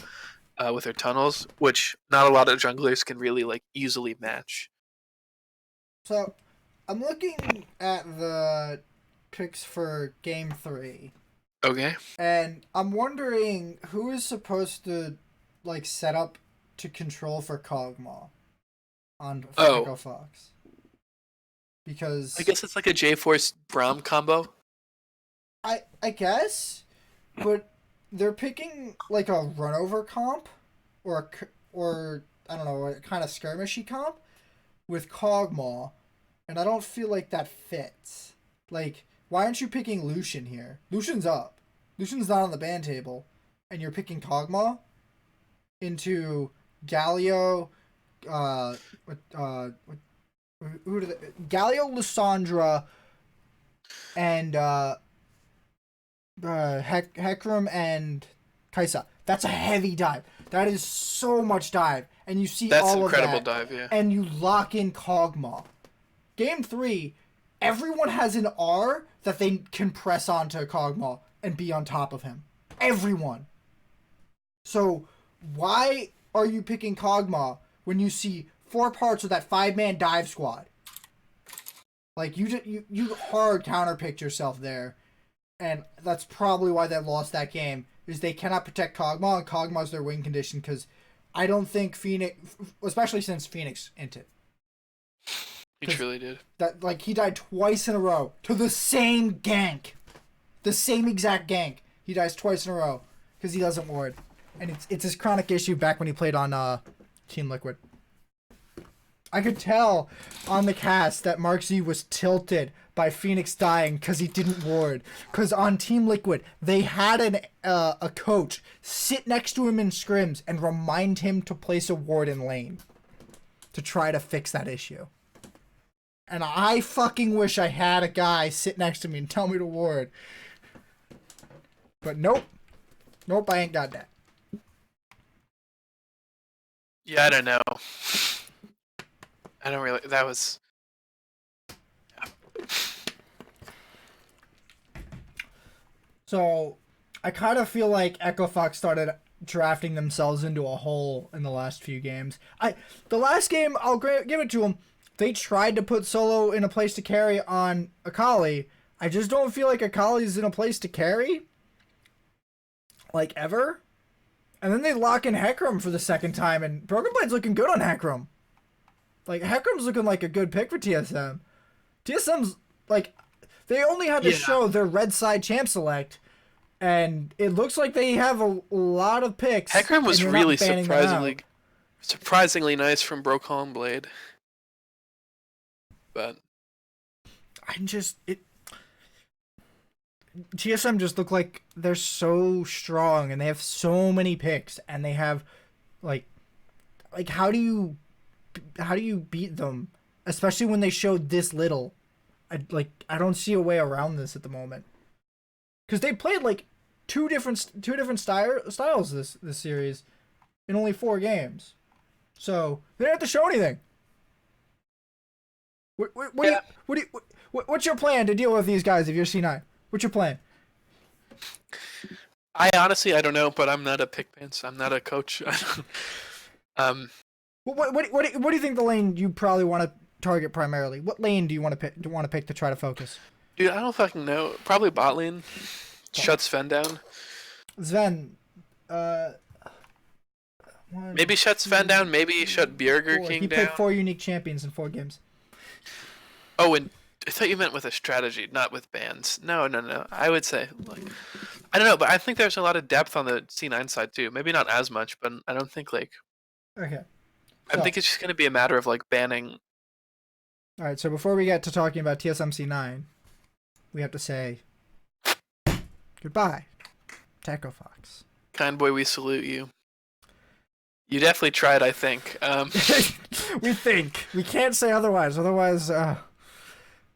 with her tunnels, which not a lot of junglers can really like easily match. So I'm looking at the picks for game 3, Okay. and I'm wondering who is supposed to like set up to control for Kog'Maw for Oh, Echo Fox, I because guess it's like a J Force Braum combo. I guess, but they're picking like a run over comp or I don't know, a kind of skirmishy comp with Kog'Maw, and I don't feel like that fits. Like, why aren't you picking Lucian here? Lucian's up. Lucian's not on the ban table, and you're picking Kog'Maw into Galio, uh, who did Galio, Lysandra, and Hecarim and Kaisa. That's a heavy dive. That is so much dive, and you see That's all of incredible that, dive, yeah. and you lock in Kog'Maw. Game 3, everyone has an R that they can press onto Kog'Maw and be on top of him. Everyone. So why are you picking Kog'Maw when you see 4 parts of that 5-man dive squad? Like you hard counterpicked yourself there, and that's probably why they lost that game. Is they cannot protect Kog'Maw, and Kog'Maw's their win condition because I don't think Phoenix, especially since Phoenix entered. He truly did. That like he died twice in a row to the same gank, the same exact gank. He dies twice in a row because he doesn't ward, and it's his chronic issue back when he played on Team Liquid. I could tell on the cast that Mark Z was tilted by Phoenix dying because he didn't ward. Because on Team Liquid, they had a coach sit next to him in scrims and remind him to place a ward in lane to try to fix that issue. And I fucking wish I had a guy sit next to me and tell me to ward. But nope. Nope, I ain't got that. Yeah, I don't know. I don't really. That was. So, I kind of feel like Echo Fox started drafting themselves into a hole in the last few games. The last game, I'll give it to them. They tried to put Solo in a place to carry on Akali. I just don't feel like Akali's in a place to carry. Like, ever. And then they lock in Hecarim for the second time, and Broken Blade's looking good on Hecarim. Like, Hecarim's looking like a good pick for TSM. TSM's, like, they only had to show their red side champ select, and it looks like they have a lot of picks. Hecarim was really surprisingly nice from Broken Blade. But TSM just look like they're so strong, and they have so many picks, and they have like how do you beat them, especially when they showed this little? I don't see a way around this at the moment, because they played like two different styles this series in only 4 games, so they didn't have to show anything. What's your plan to deal with these guys if you're C9? What's your plan? I honestly I don't know, but I'm not a pick man, so I'm not a coach. What do you think the lane you probably want to target primarily? What lane do you want to pick to try to focus? Dude, I don't fucking know. Probably bot lane. Shut Sven down. Sven, maybe shut Sven down. Maybe shut Burger King he down. He played 4 unique champions in 4 games. Oh, and I thought you meant with a strategy, not with bans. No. I would say, like, I don't know, but I think there's a lot of depth on the C9 side too. Maybe not as much, but I don't think like. Okay. I think it's just going to be a matter of like banning. All right. So before we get to talking about TSM C9, we have to say goodbye to Echo Fox. Kind boy, we salute you. You definitely tried, I think. We think. We can't say otherwise. Otherwise,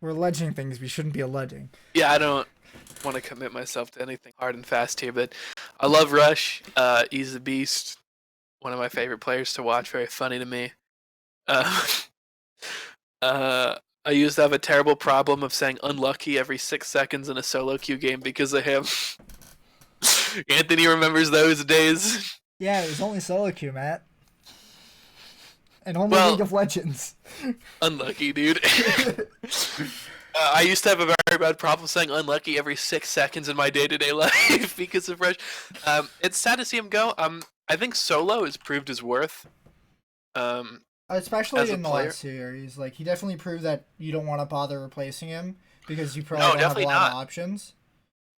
We're alleging things we shouldn't be alleging. Yeah, I don't want to commit myself to anything hard and fast here, but I love Rush. He's a beast. One of my favorite players to watch. Very funny to me. Uh, I used to have a terrible problem of saying unlucky every 6 seconds in a solo queue game because of him. Anthony remembers those days. Yeah, it was only solo queue, Matt. And only League of Legends. Unlucky, dude. I used to have a very bad problem saying unlucky every 6 seconds in my day-to-day life because of Rush. It's sad to see him go. I think solo has proved his worth. Especially in the last series. Like, he definitely proved that you don't want to bother replacing him because you probably don't have a lot of options.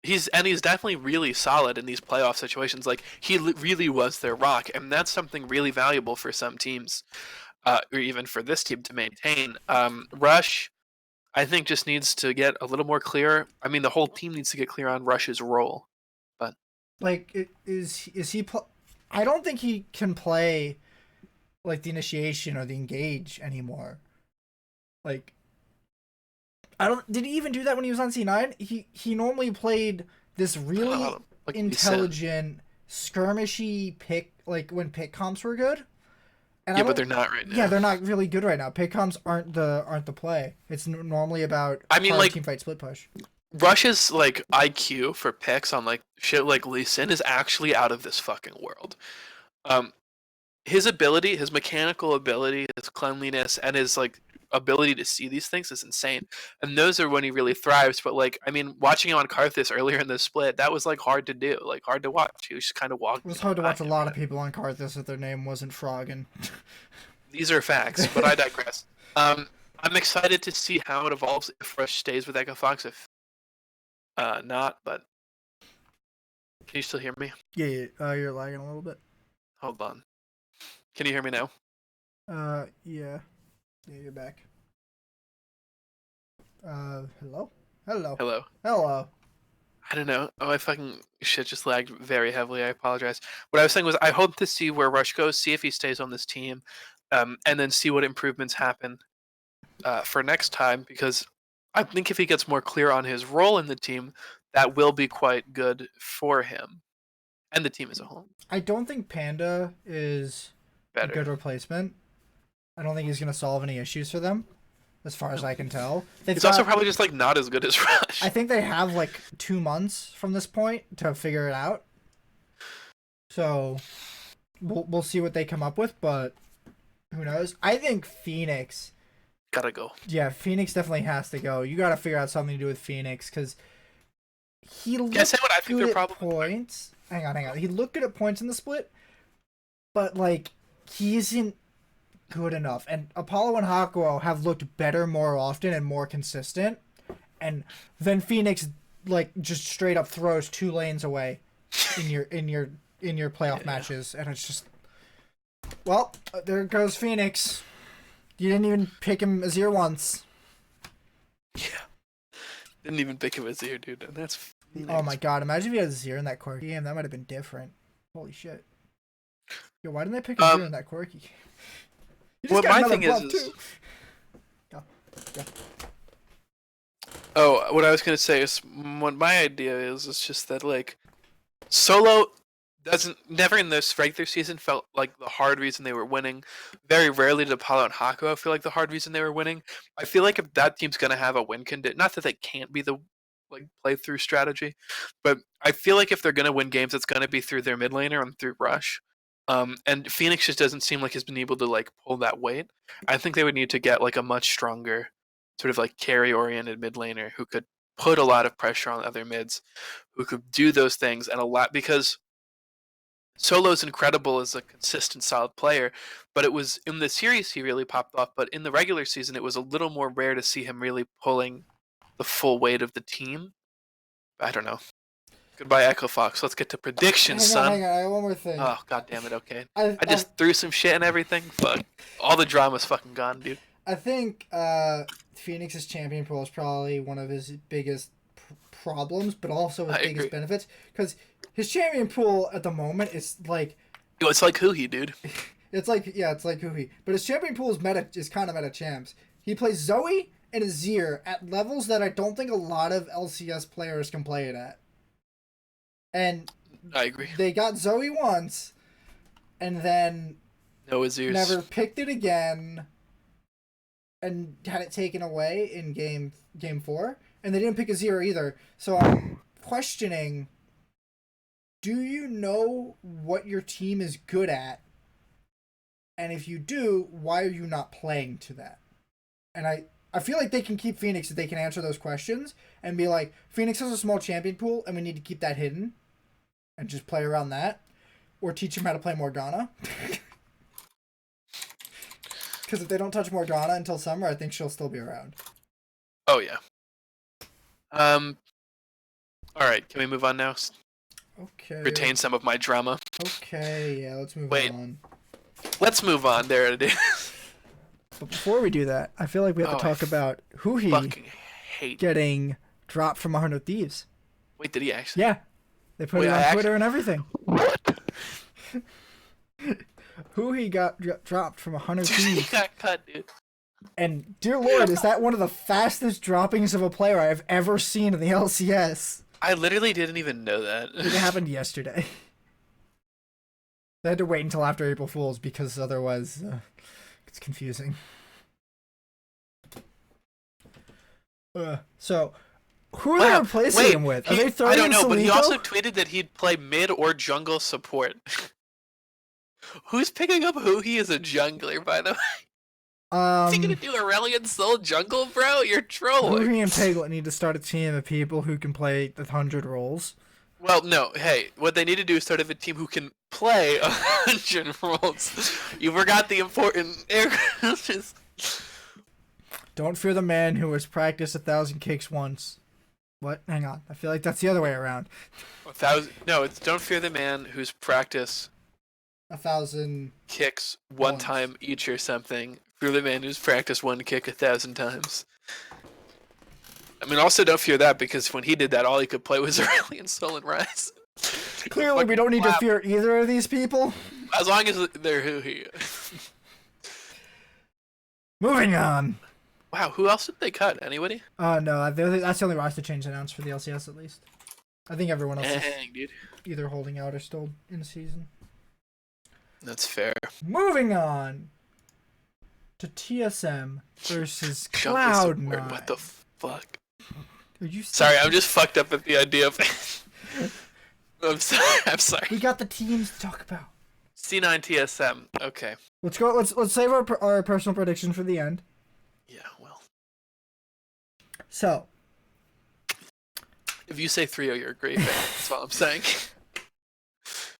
He's definitely really solid in these playoff situations. Like, he really was their rock, and that's something really valuable for some teams, or even for this team to maintain. Rush, I think, just needs to get a little more clear. I mean, the whole team needs to get clear on Rush's role. But like, is he? I don't think he can play like the initiation or the engage anymore. Like, I don't. Did he even do that when he was on C9? He normally played this really intelligent, skirmishy pick, like when pick comps were good. And yeah, but they're not right now. Yeah, they're not really good right now. Pick comps aren't the play. It's normally about like team fight split push. Rush's like IQ for picks on like shit like Lee Sin is actually out of this fucking world. His ability, his mechanical ability, his cleanliness, and his like ability to see these things is insane. And those are when he really thrives. But like, I mean, watching him on Karthus earlier in the split, that was like hard to do, like hard to watch. He was just kind of walking. It was hard to watch a lot of people on Karthus if their name wasn't Froggen. These are facts, but I digress. I'm excited to see how it evolves if Rush stays with Echo FOX. If not, but can you still hear me? Yeah, you're lagging a little bit. Hold on. Can you hear me now? Yeah, you're back. Hello? Hello. I don't know. Oh, my fucking shit just lagged very heavily. I apologize. What I was saying was I hope to see where Rush goes, see if he stays on this team, and then see what improvements happen for next time, because I think if he gets more clear on his role in the team, that will be quite good for him and the team as a whole. I don't think Panda is a good replacement. I don't think he's going to solve any issues for them, as far as I can tell. He's also probably just like not as good as Rush. I think they have like 2 months from this point to figure it out. So we'll see what they come up with, but who knows? I think Phoenix gotta go. Yeah, Phoenix definitely has to go. You got to figure out something to do with Phoenix because he looked good at points. Hang on. He looked good at points in the split, but like he isn't good enough. And Apollo and Hakuo have looked better more often and more consistent. And then Phoenix like just straight up throws 2 lanes away in your playoff matches, and it's just, well, there goes Phoenix. You didn't even pick him Azir once. Yeah. Didn't even pick him Azir, dude. And that's Phoenix. Oh my god, imagine if you had Azir in that quirky game. That might have been different. Holy shit. Yo, why didn't they pick Azir in that quirky game? Well, my thing is... Yeah. Oh, what I was going to say is, what my idea is just that, like, solo never in this regular season felt like the hard reason they were winning. Very rarely did Apollo and Hakuo feel like the hard reason they were winning. I feel like if that team's going to have a win condition, not that they can't be the like play-through strategy, but I feel like if they're going to win games, it's going to be through their mid laner and through Rush. And Phoenix just doesn't seem like he's been able to like pull that weight. I think they would need to get like a much stronger sort of like carry-oriented mid laner who could put a lot of pressure on other mids, who could do those things and a lot, because Solo's incredible as a consistent, solid player, but it was in the series he really popped off. But in the regular season, it was a little more rare to see him really pulling the full weight of the team. I don't know. Goodbye, Echo FOX. Let's get to predictions, son. Hang on, I have one more thing. Oh, god damn it, okay. I just threw some shit and everything. Fuck. All the drama's fucking gone, dude. I think Phoenix's champion pool is probably one of his biggest problems, but also his biggest benefits. Because his champion pool at the moment is like... Yo, it's like HUHI, dude. It's like HUHI. But his champion pool is kind of meta champs. He plays Zoe and Azir at levels that I don't think a lot of LCS players can play it at. And I agree. they got Zoe once, and then No Azirs. never picked it again, and had it taken away in game 4. And they didn't pick Azir either. So I'm questioning, do you know what your team is good at? And if you do, why are you not playing to that? And I feel like they can keep Phoenix if they can answer those questions and be like, Phoenix has a small champion pool and we need to keep that hidden and just play around that. Or teach them how to play Morgana. Because if they don't touch Morgana until summer, I think she'll still be around. Oh, yeah. Alright, can we move on now? Okay. Retain some of my drama. Okay, yeah, let's move on. Let's move on. There it is. But before we do that, I feel like we have to talk about HUHI fucking hate getting dropped from 100 Thieves. Wait, did he actually? Yeah. They put it on Twitter and everything. What? HUHI got dropped from 100 Thieves. He got cut, dude. And dear Lord, is that one of the fastest droppings of a player I've ever seen in the LCS. I literally didn't even know that. It happened yesterday. They had to wait until after April Fool's because otherwise it's confusing. So, who are they replacing him with? Are they throwing I don't know, Salico? but he also tweeted that he'd play mid or jungle support. Who's picking up HUHI as a jungler, by the way? Is he gonna do Aurelion Sol jungle, bro? You're trolling. HUHI and Piglet need to start a team of people who can play the 100 roles. Well, no. Hey, what they need to do is start a team who can play 100 roles. You forgot the important air. Don't fear the man who has practiced 1,000 kicks once. What? Hang on. I feel like that's the other way around. 1,000. No, it's don't fear the man who's practiced 1,000 kicks one time each or something. Fear the man who's practiced one kick 1,000 times. I mean, also don't fear that because when he did that, all he could play was Aurelion Sol and Rise. Clearly, we don't need to fear either of these people. As long as they're HUHI. Moving on. Wow, who else did they cut? Anybody? No, that's the only roster change announced for the LCS at least. I think everyone else Dang, dude. is either holding out or still in the season. That's fair. Moving on to TSM versus Cloud9. What the fuck? Are you sorry, I'm just fucked up at the idea of I'm sorry. We got the teams to talk about. C9 TSM. Okay. Let's go. Let's save our personal prediction for the end. Yeah, well. So, if you say 3-0, you're a great fan. That's all I'm saying.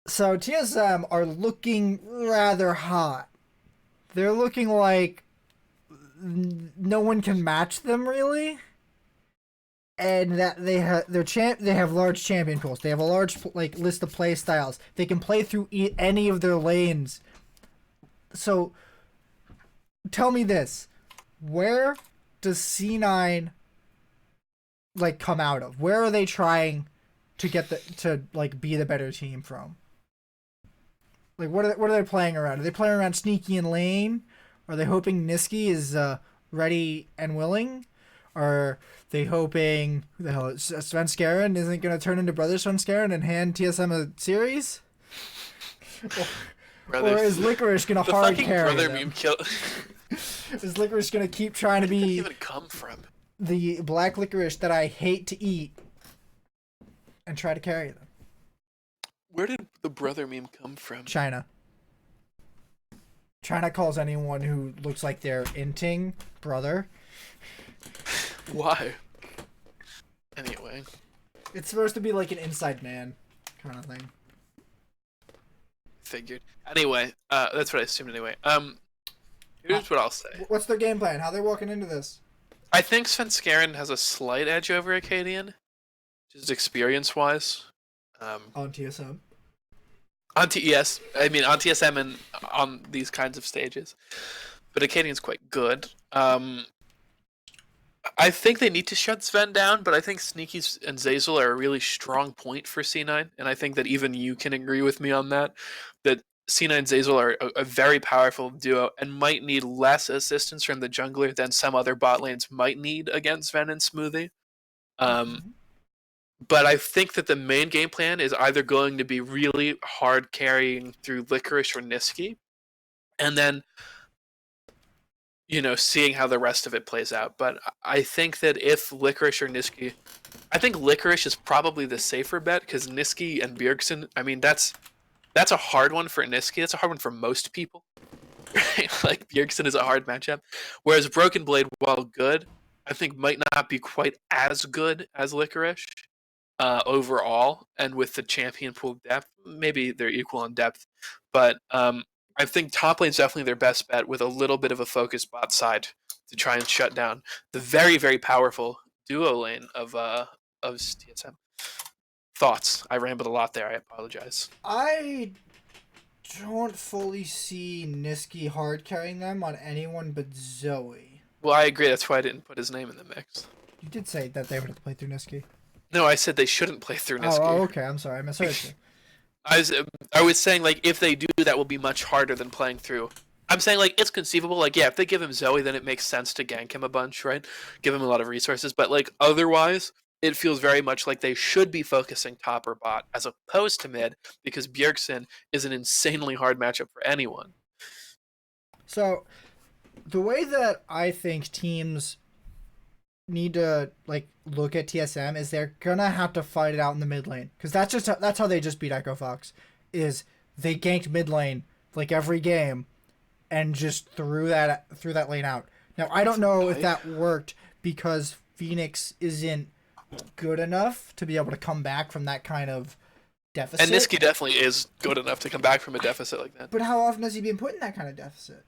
So TSM are looking rather hot. They're looking like no one can match them really, and that they have large champion pools. They have a large list of play styles. They can play through any of their lanes. So, tell me this: where does C9 come out of? Where are they trying to get to be the better team from? What are they playing around? Are they playing around sneaky in lane? Are they hoping Niski is ready and willing? Are they hoping who the hell is Svenskeren isn't going to turn into Brother Svenskeren and hand TSM a series? Or is Licorice going to hard carry brother them? Meme kill. Is Licorice going to keep trying to be? Where did that even come from? The black licorice that I hate to eat and try to carry them? Where did the brother meme come from? China. China calls anyone who looks like they're inting brother. Why? Anyway. It's supposed to be like an inside man kind of thing. Figured. Anyway, that's what I assumed anyway. Here's what I'll say. What's their game plan? How they walking into this? I think Svenskeren has a slight edge over Acadian, just experience-wise. On TSM? On TSM and on these kinds of stages. But Acadian's quite good. I think they need to shut Sven down, but I think Sneaky and Zazel are a really strong point for C9, and I think that even you can agree with me on that. That C9 and Zeyzal are a very powerful duo and might need less assistance from the jungler than some other bot lanes might need against Ven and Smoothie. But I think that the main game plan is either going to be really hard carrying through Licorice or Niski, and then seeing how the rest of it plays out. But I think that if Licorice or Niski, I think Licorice is probably the safer bet because Niski and Bjergsen, I mean, that's a hard one for Niski. That's a hard one for most people. Right? Like Bjergsen is a hard matchup. Whereas Broken Blade, while good, I think might not be quite as good as Licorice overall. And with the champion pool depth, maybe they're equal in depth. But I think top lane is definitely their best bet with a little bit of a focus bot side to try and shut down the very, very powerful duo lane of TSM. Thoughts? I rambled a lot there. I apologize. I don't fully see Niski hard carrying them on anyone but Zoe. Well, I agree. That's why I didn't put his name in the mix. You did say that they would have to play through Niski. No, I said they shouldn't play through Niski. Oh, okay. I'm sorry. I misheard you. I was saying, like, if they do, that will be much harder than playing through. I'm saying, like, it's conceivable. Like, yeah, if they give him Zoe, then it makes sense to gank him a bunch, right? Give him a lot of resources. But, like, otherwise, it feels very much like they should be focusing top or bot as opposed to mid because Bjergsen is an insanely hard matchup for anyone. So, the way that I think teams need to like look at TSM is they're gonna have to fight it out in the mid lane because that's how they just beat Echo FOX. Is they ganked mid lane like every game and just threw that lane out. Now I don't know if that worked because Phoenix isn't good enough to be able to come back from that kind of deficit. And Niski definitely is good enough to come back from a deficit like that. But how often has he been put in that kind of deficit?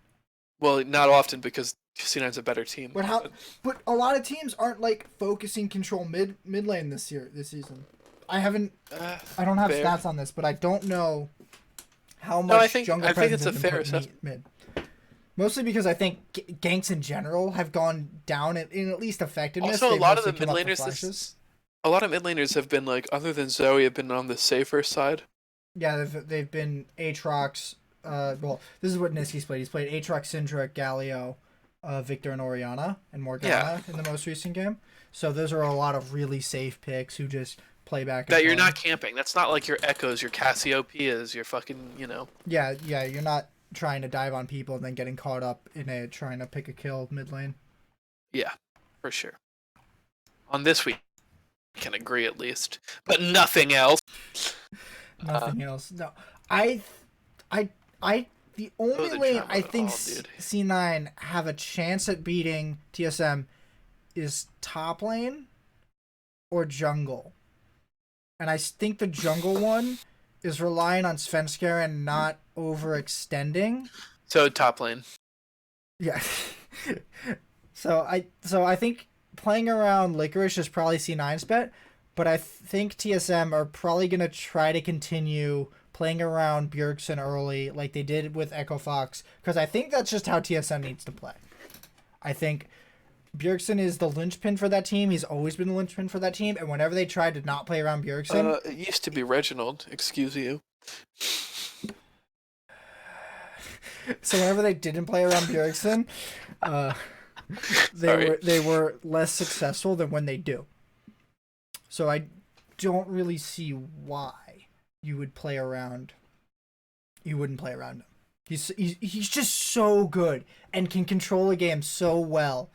Well, not often because C9's a better team. But a lot of teams aren't like focusing control mid lane this season. I don't have stats on this, but I don't know how much jungle presence has been put in mid. Mostly because I think ganks in general have gone down in at least effectiveness. Also, a lot of the mid laners have been like, other than Zoe, have been on the safer side. Yeah, they've been Aatrox. Well, this is what Niski's played. He's played Aatrox, Syndra, Galio, Victor, and Orianna, and Morgana in the most recent game. So those are a lot of really safe picks who just play back. That you're not camping. That's not like your Echoes, your Cassiopeias, your fucking, Yeah, you're not trying to dive on people and then getting caught up in trying to pick a kill mid lane. Yeah, for sure. On this we can agree at least, but nothing else. Nothing else. No, the only lane I think C9 have a chance at beating TSM is top lane or jungle. And I think the jungle one is relying on Svenskar and not overextending. So top lane. Yeah. So I think playing around Licorice is probably C9's bet, but I think TSM are probably going to try to continue playing around Bjergsen early like they did with Echo FOX, because I think that's just how TSM needs to play. I think Bjergsen is the linchpin for that team. He's always been the linchpin for that team, and whenever they tried to not play around Bjergsen... it used to be Reginald, excuse you. So whenever they didn't play around Bjergsen, they were less successful than when they do. So I don't really see why you wouldn't play around him. He's just so good and can control a game so well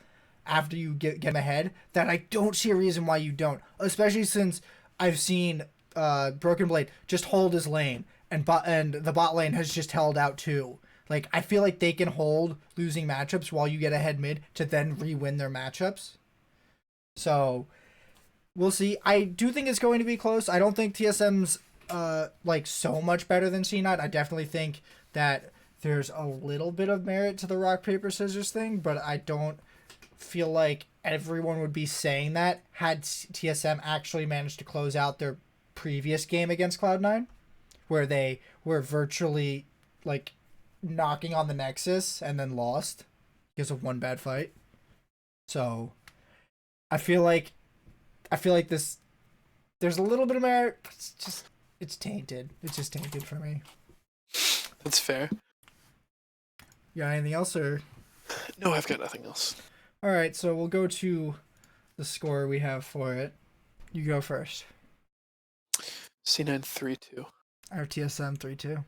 after you get him ahead that I don't see a reason why you don't. Especially since I've seen Broken Blade just hold his lane and the bot lane has just held out too. Like, I feel like they can hold losing matchups while you get ahead mid to then re-win their matchups. So we'll see. I do think it's going to be close. I don't think TSM's so much better than C9. I definitely think that there's a little bit of merit to the rock paper scissors thing, but I don't feel like everyone would be saying that had TSM actually managed to close out their previous game against Cloud9, where they were virtually like knocking on the Nexus and then lost because of one bad fight. So I feel like this, there's a little bit of merit, but it's tainted. It's just tainted for me. That's fair. You got anything else, or? No, I've got nothing else. All right, so we'll go to the score we have for it. You go first. C9 3-2. I have TSM 3-2.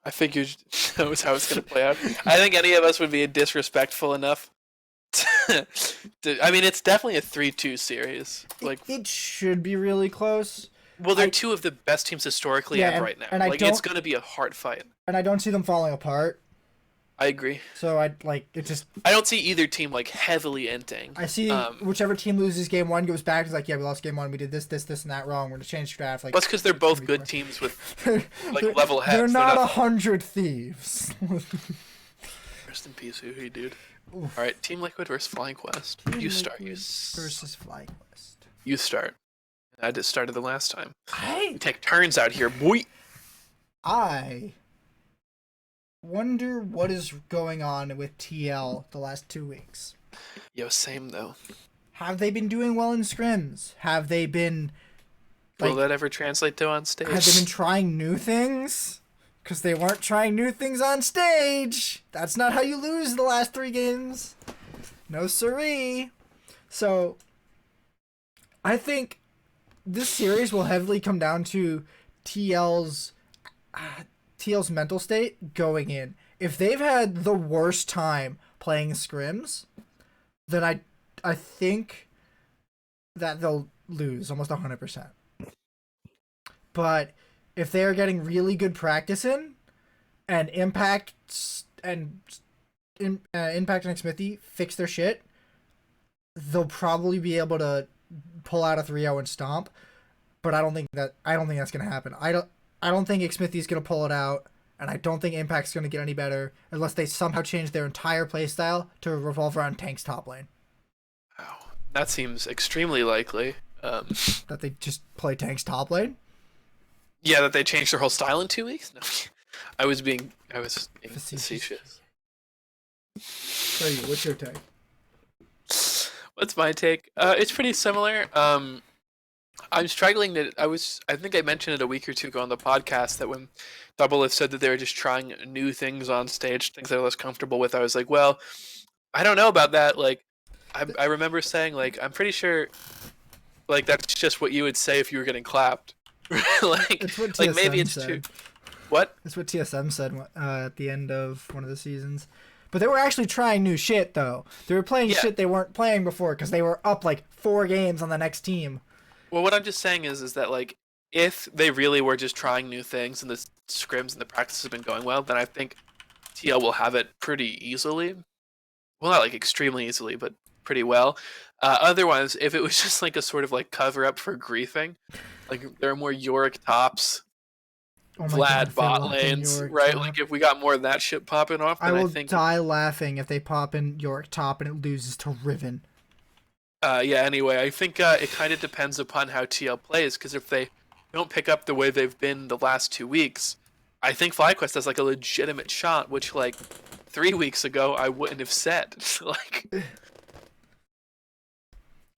I figured that was how it's going to play out. I think any of us would be disrespectful enough. I mean, it's definitely a 3-2 series. Like, it should be really close. Well, they're two of the best teams historically right now. And like, it's going to be a hard fight. And I don't see them falling apart. I agree. So I don't see either team like heavily inting. I see whichever team loses game one goes back. It's like, yeah, we lost game one. We did this, and that wrong. We're gonna change draft. Like, that's because they're both good teams with like level heads. They're not 100 thieves. Rest in peace, HUHI, dude. Oof. All right, Team Liquid versus Flyquest. You start. Versus Flyquest. You start. I just started the last time. We take turns out here, boy. I wonder what is going on with TL the last 2 weeks. Yo, same though. Have they been doing well in scrims? Have they been... Will that ever translate to on stage? Have they been trying new things? Because they weren't trying new things on stage. That's not how you lose the last 3 games. No siree. So, I think this series will heavily come down to TL's mental state going in. If they've had the worst time playing scrims, then I think that they'll lose almost 100%. But if they are getting really good practice in, and Impact and Smithy fix their shit, they'll probably be able to pull out a 3-0 and stomp. But I don't think that's gonna happen. I don't think Smithy's gonna pull it out, and I don't think Impact's gonna get any better unless they somehow change their entire playstyle to revolve around Tank's top lane. Wow, that seems extremely likely. That they just play Tank's top lane. Yeah, that they changed their whole style in 2 weeks? No. I was being facetious. So what's your take? What's my take? It's pretty similar. I'm struggling to... I think I mentioned it a week or two ago on the podcast that when Doublelift said that they were just trying new things on stage, things they're less comfortable with, I was like, well, I don't know about that. Like, I remember saying, like, I'm pretty sure, like, that's just what you would say if you were getting clapped. like maybe it's said. true. What? That's what TSM said at the end of one of the seasons. But they were actually trying new shit, though. They were playing shit they weren't playing before because they were up like 4 games on the next team. Well, what I'm just saying is that like if they really were just trying new things and the scrims and the practice has been going well, then I think TL will have it pretty easily. Well, not like extremely easily, but pretty well. Otherwise, if it was just like a sort of like cover up for griefing, like there are more Yorick tops, Vlad bot lanes, right? Top. Like if we got more of that shit popping off, then I think die laughing if they pop in Yorick top and it loses to Riven. Yeah. Anyway, I think it kind of depends upon how TL plays, because if they don't pick up the way they've been the last 2 weeks, I think Flyquest has like a legitimate shot, which like 3 weeks ago I wouldn't have said. Like.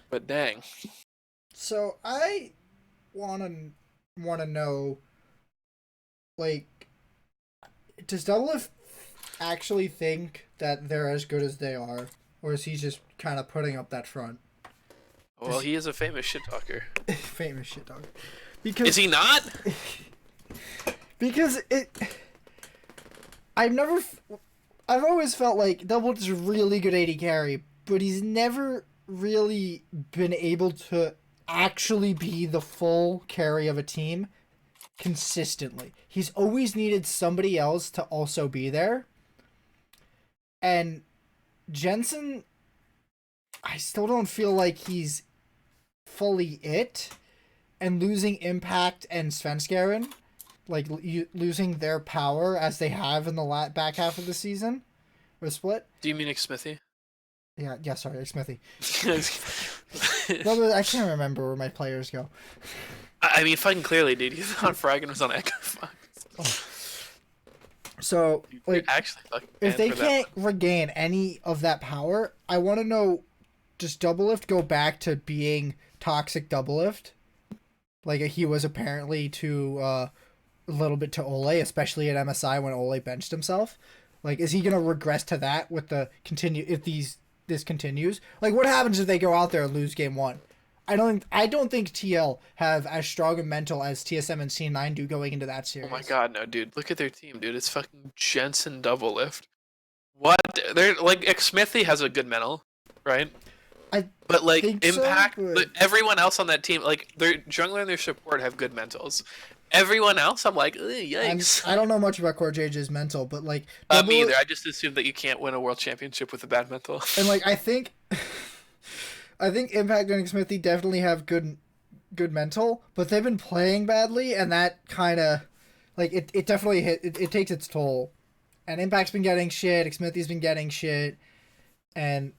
But dang. So I wanna know, like, does Doublelift actually think that they're as good as they are, or is he just kind of putting up that front? Well, he is a famous shit talker. Famous shit talker. Because is he not? Because I've always felt like Doublelift is a really good AD carry, but he's never really been able to actually be the full carry of a team consistently. He's always needed somebody else to also be there. And Jensen, I still don't feel like he's fully it. And losing Impact and Svenskeren, like losing their power as they have in the back half of the season, or split. Do you mean Smithy? Yeah, sorry, Smithy. I can't remember where my players go. I mean, fucking clearly, dude. He's on Frag was on Echo FOX. Oh. So, like, actually, if they can't regain any of that power, I want to know, does Doublelift go back to being toxic Doublelift? Like he was apparently to a little bit to Ole, especially at MSI when Ole benched himself. Like, is he gonna regress to that with the continue if this continues? Like, what happens if they go out there and lose game one? I don't think TL have as strong a mental as TSM and C9 do going into that series. Oh my god, no, dude! Look at their team, dude. It's fucking Jensen double lift. What? They're like Smithy has a good mental, right? But like Impact, so, but... everyone else on that team, like their jungler and their support have good mentals. Everyone else, I'm like, yikes. I don't know much about Core JJ's mental, but like me either. I just assume that you can't win a world championship with a bad mental. And like I think Impact and Smithy definitely have good mental, but they've been playing badly, and that kind of like it definitely it takes its toll. And Impact's been getting shit, Smithy's been getting shit, and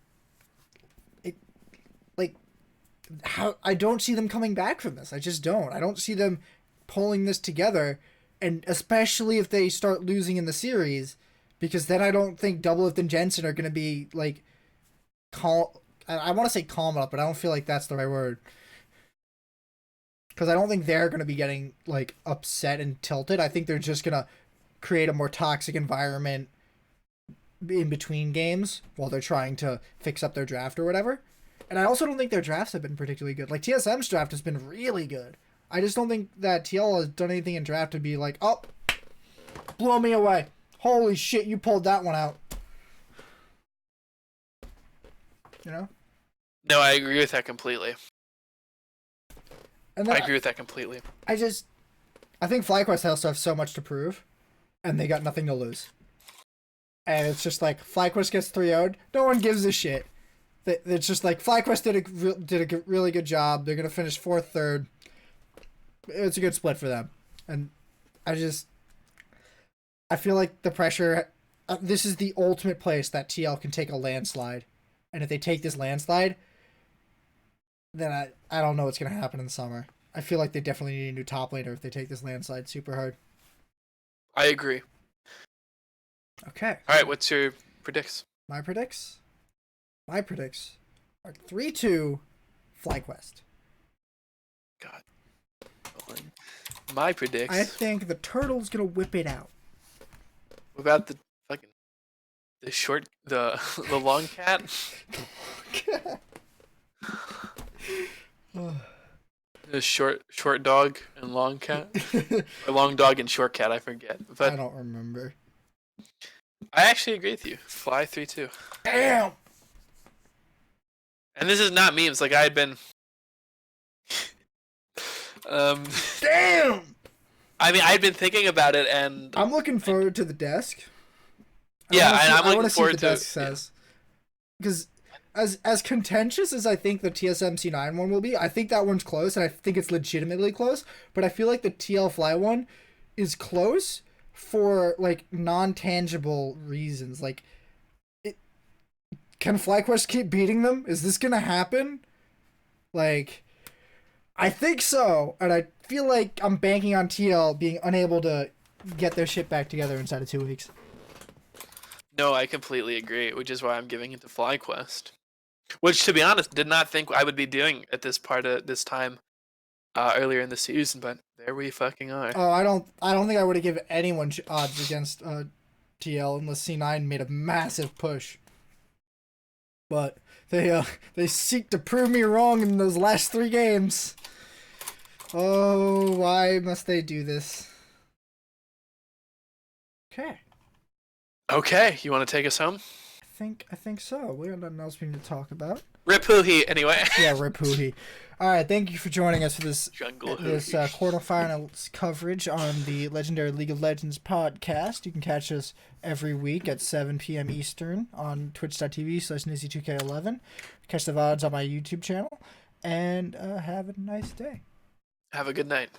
how I don't see them coming back from this. I just don't. I don't see them pulling this together, and especially if they start losing in the series, because then I don't think Doublelift and Jensen are going to be like calm. I want to say calm up, but I don't feel like that's the right word. Because I don't think they're going to be getting like upset and tilted. I think they're just going to create a more toxic environment in between games while they're trying to fix up their draft or whatever. And I also don't think their drafts have been particularly good. Like, TSM's draft has been really good. I just don't think that TL has done anything in draft to be like, oh, blow me away. Holy shit, you pulled that one out. You know? No, I agree with that completely. And I agree with that completely. I think Flyquest also have so much to prove, and they got nothing to lose. And it's just like, Flyquest gets 3-0'd, no one gives a shit. It's just like Flyquest did a really good job. They're gonna finish 4th, 3rd. It's a good split for them, and I feel like the pressure. This is the ultimate place that TL can take a landslide, and if they take this landslide, then I don't know what's gonna happen in the summer. I feel like they definitely need a new top laner if they take this landslide super hard. I agree. Okay. All right, what's your predicts? My predicts are 3-2 Flyquest. God. My predicts. I think the turtle's gonna whip it out. What about the fucking the long cat? The short dog and long cat, or long dog and short cat. I forget. But I don't remember. I actually agree with you. Fly 3-2. Damn. And this is not memes. Like I had been. Damn. I mean, I'd been thinking about it, and I'm looking forward to the desk. I'm looking forward to. See what the desk says, because as contentious as I think the TSM C9 one will be, I think that one's close, and I think it's legitimately close. But I feel like the TL Fly one is close for like non-tangible reasons. Like, can Flyquest keep beating them? Is this gonna happen? Like, I think so, and I feel like I'm banking on TL being unable to get their shit back together inside of 2 weeks. No, I completely agree, which is why I'm giving it to Flyquest. Which, to be honest, did not think I would be doing at this time earlier in the season, but there we fucking are. Oh, I don't think I would have given anyone odds against TL unless C9 made a massive push. But they seek to prove me wrong in those last 3 games. Oh, why must they do this? Okay. Okay, you want to take us home? I think so. We have nothing else we need to talk about. Rip HUHI, anyway. Yeah, Rip HUHI. All right, thank you for joining us for this quarterfinals coverage on the legendary League of Legends podcast. You can catch us every week at 7 p.m. Eastern on twitch.tv/NizzyTV11. Catch the VODs on my YouTube channel, and have a nice day. Have a good night.